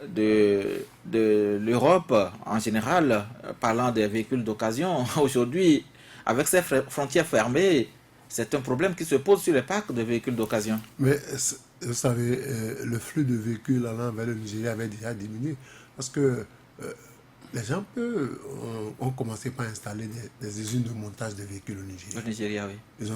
de l'Europe en général, parlant des véhicules d'occasion. Aujourd'hui, avec ces frontières fermées, c'est un problème qui se pose sur les parcs de véhicules d'occasion. Mais vous savez, le flux de véhicules allant vers le Nigeria avait déjà diminué parce que les gens ont commencé par installer des usines de montage de véhicules au Nigeria. Le Nigeria, oui.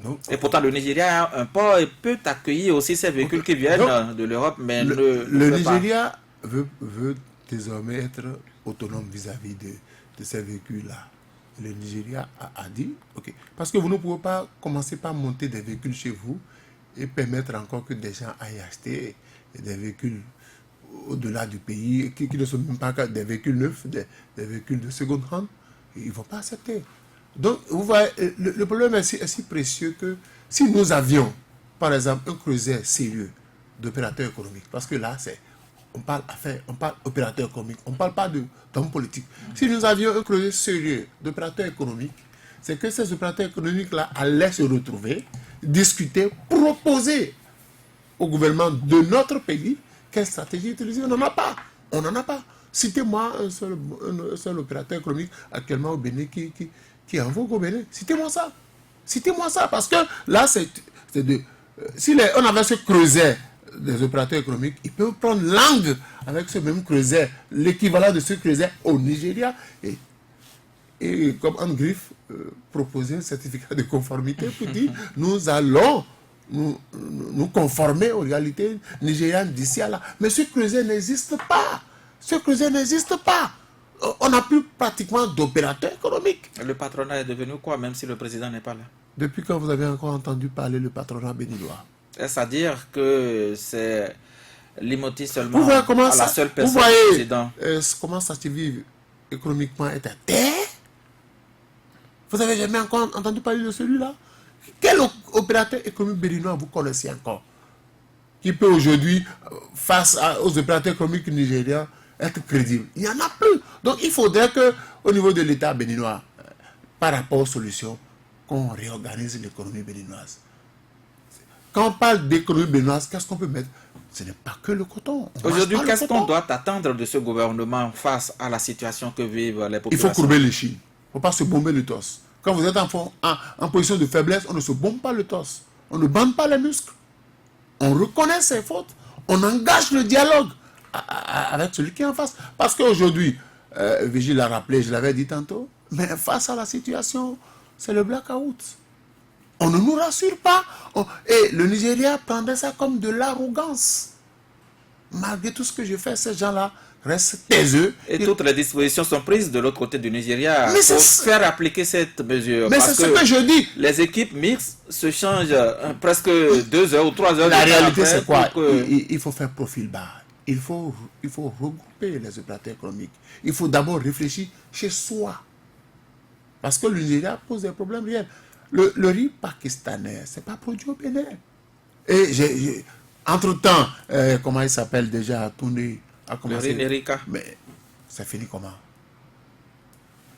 Donc, Et pourtant, le Nigeria a un port et peut accueillir aussi ces véhicules qui viennent de l'Europe, mais le Nigeria veut désormais être autonome vis-à-vis de ces véhicules-là. Le Nigeria a dit, ok, parce que vous ne pouvez pas commencer par monter des véhicules chez vous et permettre encore que des gens aillent acheter des véhicules au-delà du pays, qui ne sont même pas des véhicules neufs, des véhicules de seconde hand. Ils ne vont pas accepter. Donc, vous voyez, le problème est si précieux que si nous avions, par exemple, un creuset sérieux d'opérateurs économiques, parce que là, on parle affaires, on parle opérateurs économiques, on ne parle pas d'hommes politiques. Si nous avions un creuset sérieux d'opérateurs économiques, c'est que ces opérateurs économiques-là allaient se retrouver, discuter, proposer au gouvernement de notre pays quelle stratégie utiliser. On n'en a pas. On n'en a pas. Citez-moi un seul opérateur économique actuellement au Bénin qui est en vogue au Bénin. Citez-moi ça. Citez-moi ça. Parce que là, si on avait ce creuset des opérateurs économiques, ils peuvent prendre langue avec ce même creuset, l'équivalent de ce creuset au Nigeria, et comme Anne Griff, proposer un certificat de conformité pour dire nous allons nous conformer aux réalités nigérianes d'ici à là. Mais ce creuset n'existe pas. Ce creuset n'existe pas. On n'a plus pratiquement d'opérateurs économiques. Le patronat est devenu quoi, même si le président n'est pas là? Depuis quand vous avez encore entendu parler le patronat béninois? Est-ce à dire que c'est limité seulement Vous voyez comment à la ça, seule vous personne voyez du président? comment ça se vit économiquement est à terre? Vous avez jamais encore entendu parler de celui-là? Quel opérateur économique béninois vous connaissez encore qui peut aujourd'hui, face aux opérateurs économiques nigériens, être crédible? Il n'y en a plus. Donc il faudrait qu'au niveau de l'État béninois, par rapport aux solutions, qu'on réorganise l'économie béninoise. Quand on parle d'économie béninoise, qu'est-ce qu'on peut mettre? Ce n'est pas que le coton. Aujourd'hui, qu'est-ce qu'on doit attendre de ce gouvernement face à la situation que vivent les populations? Il faut courber les chines. Il ne faut pas se bomber le torse. Quand vous êtes en position de faiblesse, on ne se bombe pas le torse. On ne bande pas les muscles. On reconnaît ses fautes. On engage le dialogue avec celui qui est en face. Parce qu'aujourd'hui, Vigile l'a rappelé, je l'avais dit tantôt, mais face à la situation, c'est le blackout. On ne nous rassure pas. Et le Nigeria prendrait ça comme de l'arrogance. Malgré tout ce que je fais, ces gens-là restent taiseux. Et toutes les dispositions sont prises de l'autre côté du Nigeria Mais pour faire appliquer cette mesure. Mais c'est ce que je dis. Les équipes mixtes se changent presque 2 heures ou 3 heures. La réalité, c'est quoi? Que... Il faut faire profil bas. Il faut regrouper les opérateurs économiques. Il faut d'abord réfléchir chez soi. Parce que le Nigeria pose des problèmes réels. Le riz pakistanais, ce n'est pas produit au Bénin. Et entre-temps, comment il s'appelle déjà, Tourné a commencé. Le riz Nerika. Mais ça finit comment?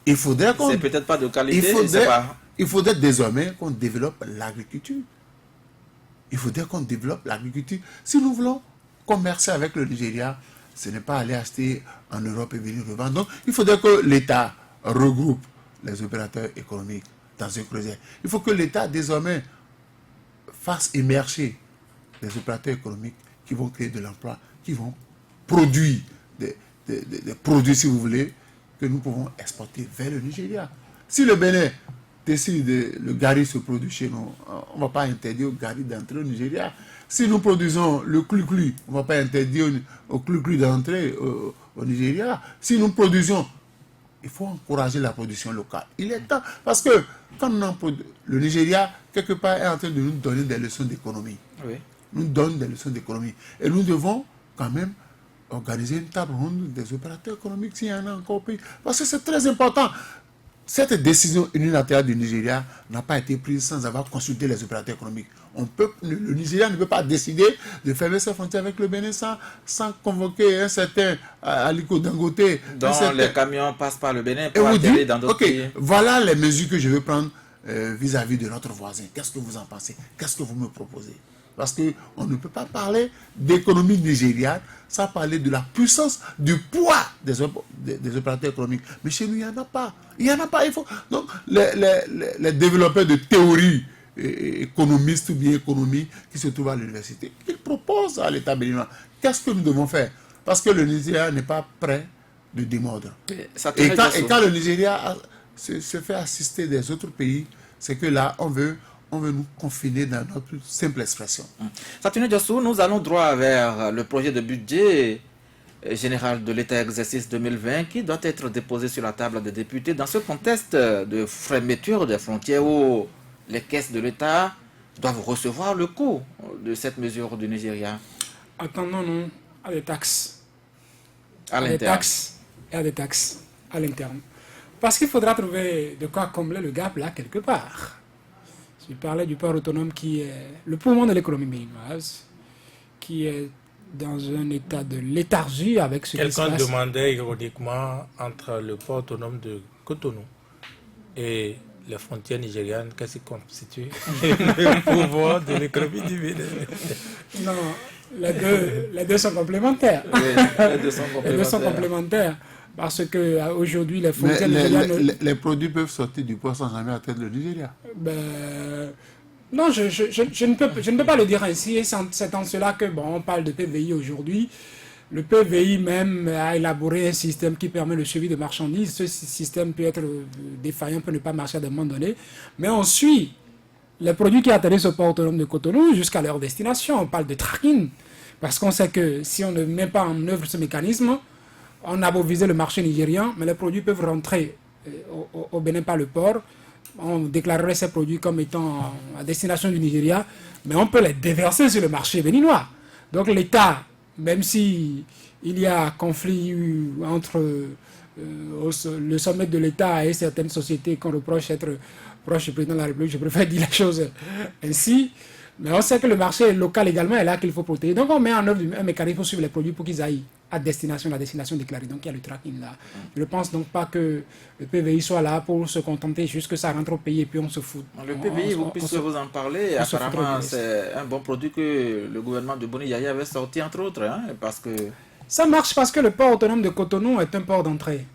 Il faudrait qu'on... C'est peut-être pas de qualité. Il faudrait désormais qu'on développe l'agriculture. Il faudrait qu'on développe l'agriculture. Si nous voulons commercer avec le Nigeria, ce n'est pas aller acheter en Europe et venir revendre. Donc, il faudrait que l'État regroupe les opérateurs économiques dans un creuset. Il faut que l'État, désormais, fasse émerger les opérateurs économiques qui vont créer de l'emploi, qui vont produire des produits, si vous voulez, que nous pouvons exporter vers le Nigeria. Si le Bénin décide le gari se produit chez nous, on ne va pas interdire au gari d'entrer au Nigeria. Si nous produisons le cluclu, on ne va pas interdire au cluclu d'entrer au Nigeria. Si nous produisons, il faut encourager la production locale. Il est temps, parce que quand le Nigeria, quelque part, est en train de nous donner des leçons d'économie. Oui. Nous donne des leçons d'économie. Et nous devons quand même organiser une table ronde des opérateurs économiques s'il y en a encore au pays. Parce que c'est très important. Cette décision unilatérale du Nigeria n'a pas été prise sans avoir consulté les opérateurs économiques. Le Nigeria ne peut pas décider de fermer ses frontières avec le Bénin sans convoquer un certain Aliko Dangote. Donc les camions passent par le Bénin Et pour vous atterrir dites, dans d'autres pays. voilà les mesures que je veux prendre vis-à-vis de notre voisin. Qu'est-ce que vous en pensez? Qu'est-ce que vous me proposez? Parce qu'on ne peut pas parler d'économie nigériane sans parler de la puissance, du poids des opérateurs économiques. Mais chez nous, il n'y en a pas. Il n'y en a pas. Il faut... Donc, les développeurs de théorie économistes ou bien économie qui se trouvent à l'université, ils proposent à l'État béninois. Qu'est-ce que nous devons faire? Parce que le Nigeria n'est pas prêt de démordre. Et quand le Nigeria se fait assister des autres pays, c'est que là, on veut nous confiner dans notre simple expression. Satoune Diassou, nous allons droit vers le projet de budget général de l'État exercice 2020 qui doit être déposé sur la table des députés dans ce contexte de fermeture des frontières où les caisses de l'État doivent recevoir le coût de cette mesure du Nigeria. Attendons-nous à des taxes. À l'interne. Des taxes et à des taxes à l'interne. Parce qu'il faudra trouver de quoi combler le gap là quelque part. Je parlais du port autonome qui est le poumon de l'économie béninoise, qui est dans un état de léthargie avec ce qui se passe. Quelqu'un demandait ironiquement entre le port autonome de Cotonou et les frontières nigérianes, qu'est-ce qui constitue le pouvoir de l'économie du Bénin? Non, les deux sont complémentaires. Oui, les deux sont complémentaires. Parce qu'aujourd'hui, les frontières nigérianes... Les produits peuvent sortir du port sans jamais atteindre le Nigeria. Non, je ne peux pas le dire ainsi. Et c'est en cela que, on parle de PVI aujourd'hui. Le PVI même a élaboré un système qui permet le suivi de marchandises. Ce système peut être défaillant, peut ne pas marcher à un moment donné. Mais on suit les produits qui atterrissent au port autonome de Cotonou jusqu'à leur destination. On parle de tracking. Parce qu'on sait que si on ne met pas en œuvre ce mécanisme, on a beau viser le marché nigérian, mais les produits peuvent rentrer au Bénin par le port. On déclarerait ces produits comme étant à destination du Nigeria, mais on peut les déverser sur le marché béninois. Donc l'État, même si il y a conflit entre le sommet de l'État et certaines sociétés qu'on reproche être proches du président de la République, je préfère dire les choses ainsi, mais on sait que le marché local également est là qu'il faut protéger. Donc on met en œuvre un mécanisme pour suivre les produits pour qu'ils aillent à destination, la destination déclarée. Donc il y a le tracking là. Je ne pense donc pas que le PVI soit là pour se contenter juste que ça rentre au pays et puis on se fout. Le PVI, puisque vous en parlez, apparemment c'est un bon produit que le gouvernement de Boni Yaya avait sorti entre autres, hein, parce que... Ça marche parce que le port autonome de Cotonou est un port d'entrée.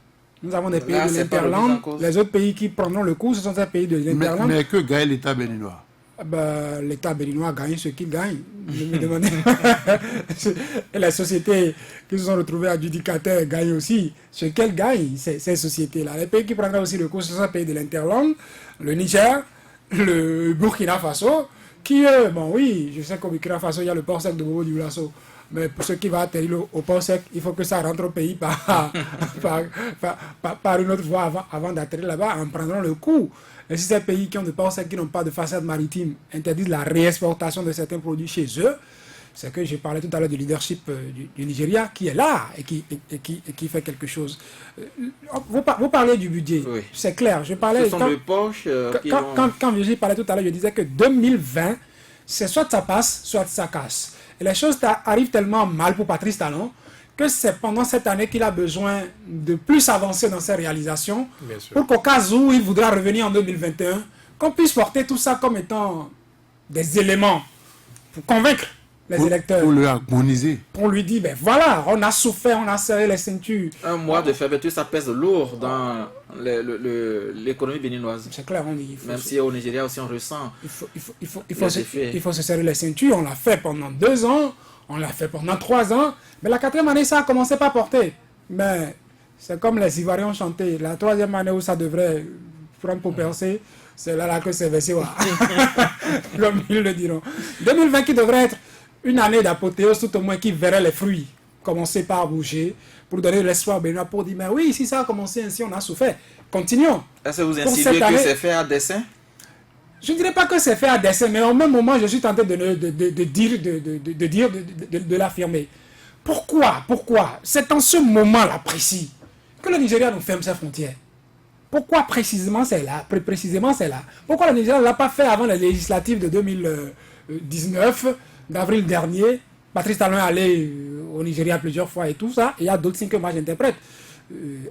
Nous avons des pays de l'Interland. Les autres pays qui prendront le coup, ce sont ces pays de l'Interland. Mais que gagne l'État béninois? L'État béninois gagne ce qu'il gagne. Je me demandais. Et les sociétés qui se sont retrouvées adjudicataires gagnent aussi ce qu'elles gagnent, ces sociétés-là. Les pays qui prendront aussi le coup, ce sont les pays de l'Interland, le Niger, le Burkina Faso, qui, bon oui, je sais qu'au Burkina Faso, il y a le port sec de Bobo Dioulasso. Mais pour ce qui va atterrir au port sec, il faut que ça rentre au pays par une autre voie avant d'atterrir là-bas, en prendront le coup. Et si ces pays qui ont des ports secs, qui n'ont pas de façade maritime, interdisent la réexportation de certains produits chez eux, c'est que je parlais tout à l'heure du leadership du Nigeria qui est là et qui fait quelque chose. Vous parlez du budget, oui. C'est clair. Je parlais, ce sont des poches quand Virginie parlait tout à l'heure, je disais que 2020, c'est soit ça passe, soit ça casse. Et les choses arrivent tellement mal pour Patrice Talon que c'est pendant cette année qu'il a besoin de plus avancer dans ses réalisations pour qu'au cas où il voudra revenir en 2021, qu'on puisse porter tout ça comme étant des éléments pour convaincre les électeurs. Pour le harmoniser. Pour lui dire, ben voilà, on a souffert, on a serré les ceintures. Un mois de fermeture, ça pèse lourd dans l'économie béninoise. C'est clair, on dit. Même si au Nigeria aussi on ressent. Il faut se serrer les ceintures. On l'a fait pendant 2 ans, on l'a fait pendant 3 ans. Mais la 4e année, ça a commencé par porter. Mais c'est comme les Ivoiriens ont chanté. La 3e année où ça devrait prendre pour percer, c'est là que c'est versé. Comme ils le diront. 2020 qui devrait être une année d'apothéose, tout au moins qui verrait les fruits commencer par bouger, pour donner de l'espoir béninois, pour dire, mais oui, si ça a commencé ainsi, on a souffert. Continuons. Est-ce que vous insinuez que c'est fait à dessein? Je ne dirais pas que c'est fait à dessein, mais au même moment, je suis tenté de l'affirmer. Pourquoi c'est en ce moment-là précis que le Nigeria nous ferme ses frontières. Pourquoi précisément c'est là? Pourquoi le Nigeria ne l'a pas fait avant les législatives de 2019, d'avril dernier? Patrice Talon est allé au Nigeria plusieurs fois et tout ça. Et il y a d'autres signes que moi j'interprète.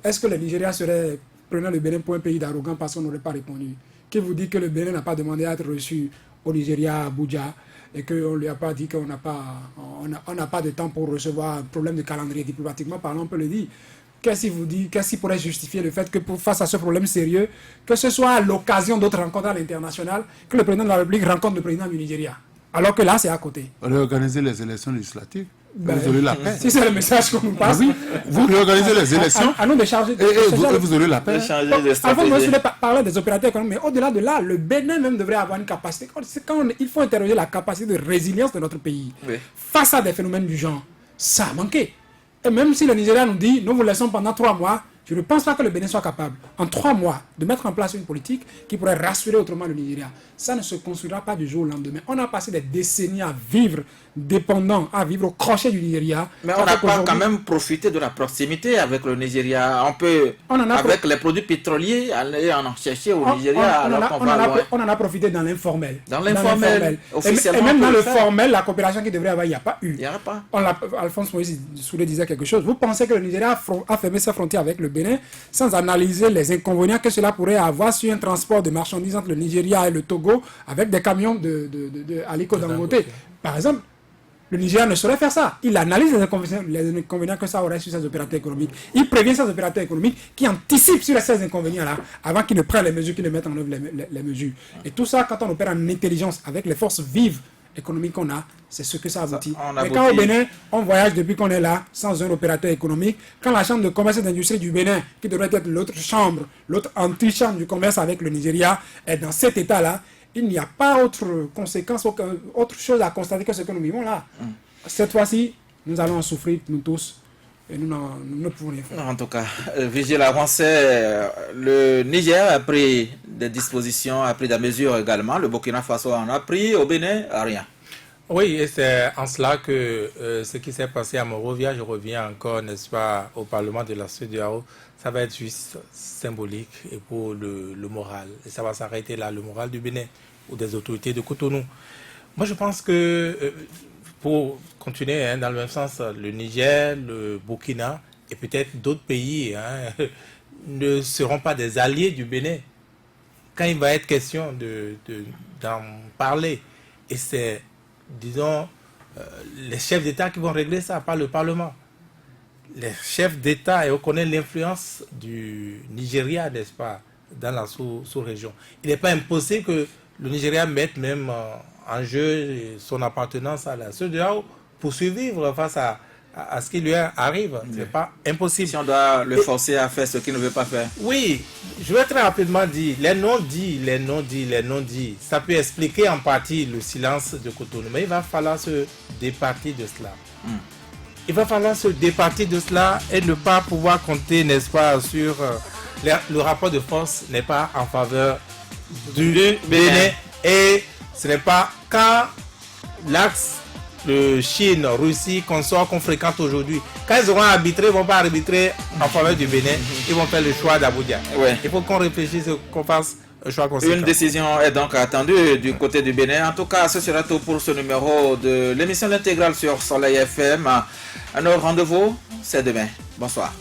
Est-ce que le Nigeria serait prenant le Bénin pour un pays d'arrogant parce qu'on n'aurait pas répondu? Qui vous dit que le Bénin n'a pas demandé à être reçu au Nigeria, à Abuja, et qu'on ne lui a pas dit qu'on n'a pas de temps pour recevoir un problème de calendrier? Diplomatiquement parlant, on peut le dire. Qu'est-ce qui pourrait justifier le fait que face à ce problème sérieux, que ce soit à l'occasion d'autres rencontres à l'international, que le président de la République rencontre le président du Nigeria? Alors que là, c'est à côté. Réorganiser les élections législatives. Vous aurez la paix. Si c'est le message qu'on nous passe. Oui, vous réorganisez les élections. À nous de charger. Vous aurez la paix. Avant, moi, je voulais parler des opérateurs économiques, mais au-delà de là, le Bénin même devrait avoir une capacité. Il faut interroger la capacité de résilience de notre pays. Oui. Face à des phénomènes du genre, ça a manqué. Et même si le Nigeria nous dit, nous vous laissons pendant 3 mois, je ne pense pas que le Bénin soit capable, en 3 mois, de mettre en place une politique qui pourrait rassurer autrement le Nigeria. Ça ne se construira pas du jour au lendemain. On a passé des décennies à vivre dépendant, à vivre au crochet du Nigeria. Mais on n'a pas quand même profité de la proximité avec le Nigeria. On peut, avec les produits pétroliers, aller en chercher au Nigeria. On en a profité dans l'informel. Dans l'informel. Et même dans le formel, la coopération qui devrait avoir, il n'y a pas eu. Il n'y a pas. Alphonse Moïse Soulé disait quelque chose. Vous pensez que le Nigeria a fermé ses frontières avec le Bénin sans analyser les inconvénients que cela pourrait avoir sur un transport de marchandises entre le Nigeria et le Togo avec des camions de Aliko Dangote. Par exemple, le Nigeria ne saurait faire ça. Il analyse les inconvénients que ça aurait sur ses opérateurs économiques. Il prévient ses opérateurs économiques qui anticipent sur ces inconvénients-là avant qu'ils ne prennent les mesures, qu'ils ne mettent en œuvre les mesures. Et tout ça, quand on opère en intelligence avec les forces vives économiques qu'on a, c'est ce que ça aboutit. Mais quand au Bénin, on voyage depuis qu'on est là, sans un opérateur économique, quand la chambre de commerce et d'industrie du Bénin, qui devrait être l'autre chambre, l'autre antichambre du commerce avec le Nigeria, est dans cet état-là, il n'y a pas autre conséquence, autre chose à constater que ce que nous vivons là. Cette fois-ci, nous allons en souffrir, nous tous, et nous ne pouvons rien faire. En tout cas, Vigile Avancé, le Niger a pris des dispositions, a pris des mesures également. Le Burkina Faso en a pris, au Bénin, rien. Oui, et c'est en cela que ce qui s'est passé à Monrovia, je reviens encore, n'est-ce pas, au Parlement de la CEDEAO, ça va être juste symbolique et pour le moral. Et ça va s'arrêter là, le moral du Bénin ou des autorités de Cotonou. Moi, je pense que, pour continuer dans le même sens, le Niger, le Burkina et peut-être d'autres pays ne seront pas des alliés du Bénin quand il va être question d'en parler. Et c'est, disons, les chefs d'État qui vont régler ça, pas le Parlement. Les chefs d'État, et on connaît l'influence du Nigeria, n'est-ce pas, dans la sous-région. Il n'est pas impossible que le Nigeria mette même en jeu son appartenance à la CEDEAO pour survivre face à ce qui lui arrive. Ce n'est pas impossible. Si on doit le forcer à faire ce qu'il ne veut pas faire. Oui, je vais très rapidement dire, les non-dits, ça peut expliquer en partie le silence de Cotonou, mais il va falloir se départir de cela. Il va falloir se départir de cela et ne pas pouvoir compter, n'est-ce pas, sur... le rapport de force n'est pas en faveur du Bénin. Et ce n'est pas quand l'axe de Chine, Russie, consort qu'on fréquente aujourd'hui, quand ils auront arbitré, ils ne vont pas arbitrer en faveur du Bénin, ils vont faire le choix d'Abuja. Ouais. Il faut qu'on réfléchisse, qu'on fasse un choix conséquent. Une décision est donc attendue du côté du Bénin. En tout cas, ce sera tout pour ce numéro de l'émission L'Intégrale sur Soleil FM. Un autre rendez-vous, c'est demain. Bonsoir.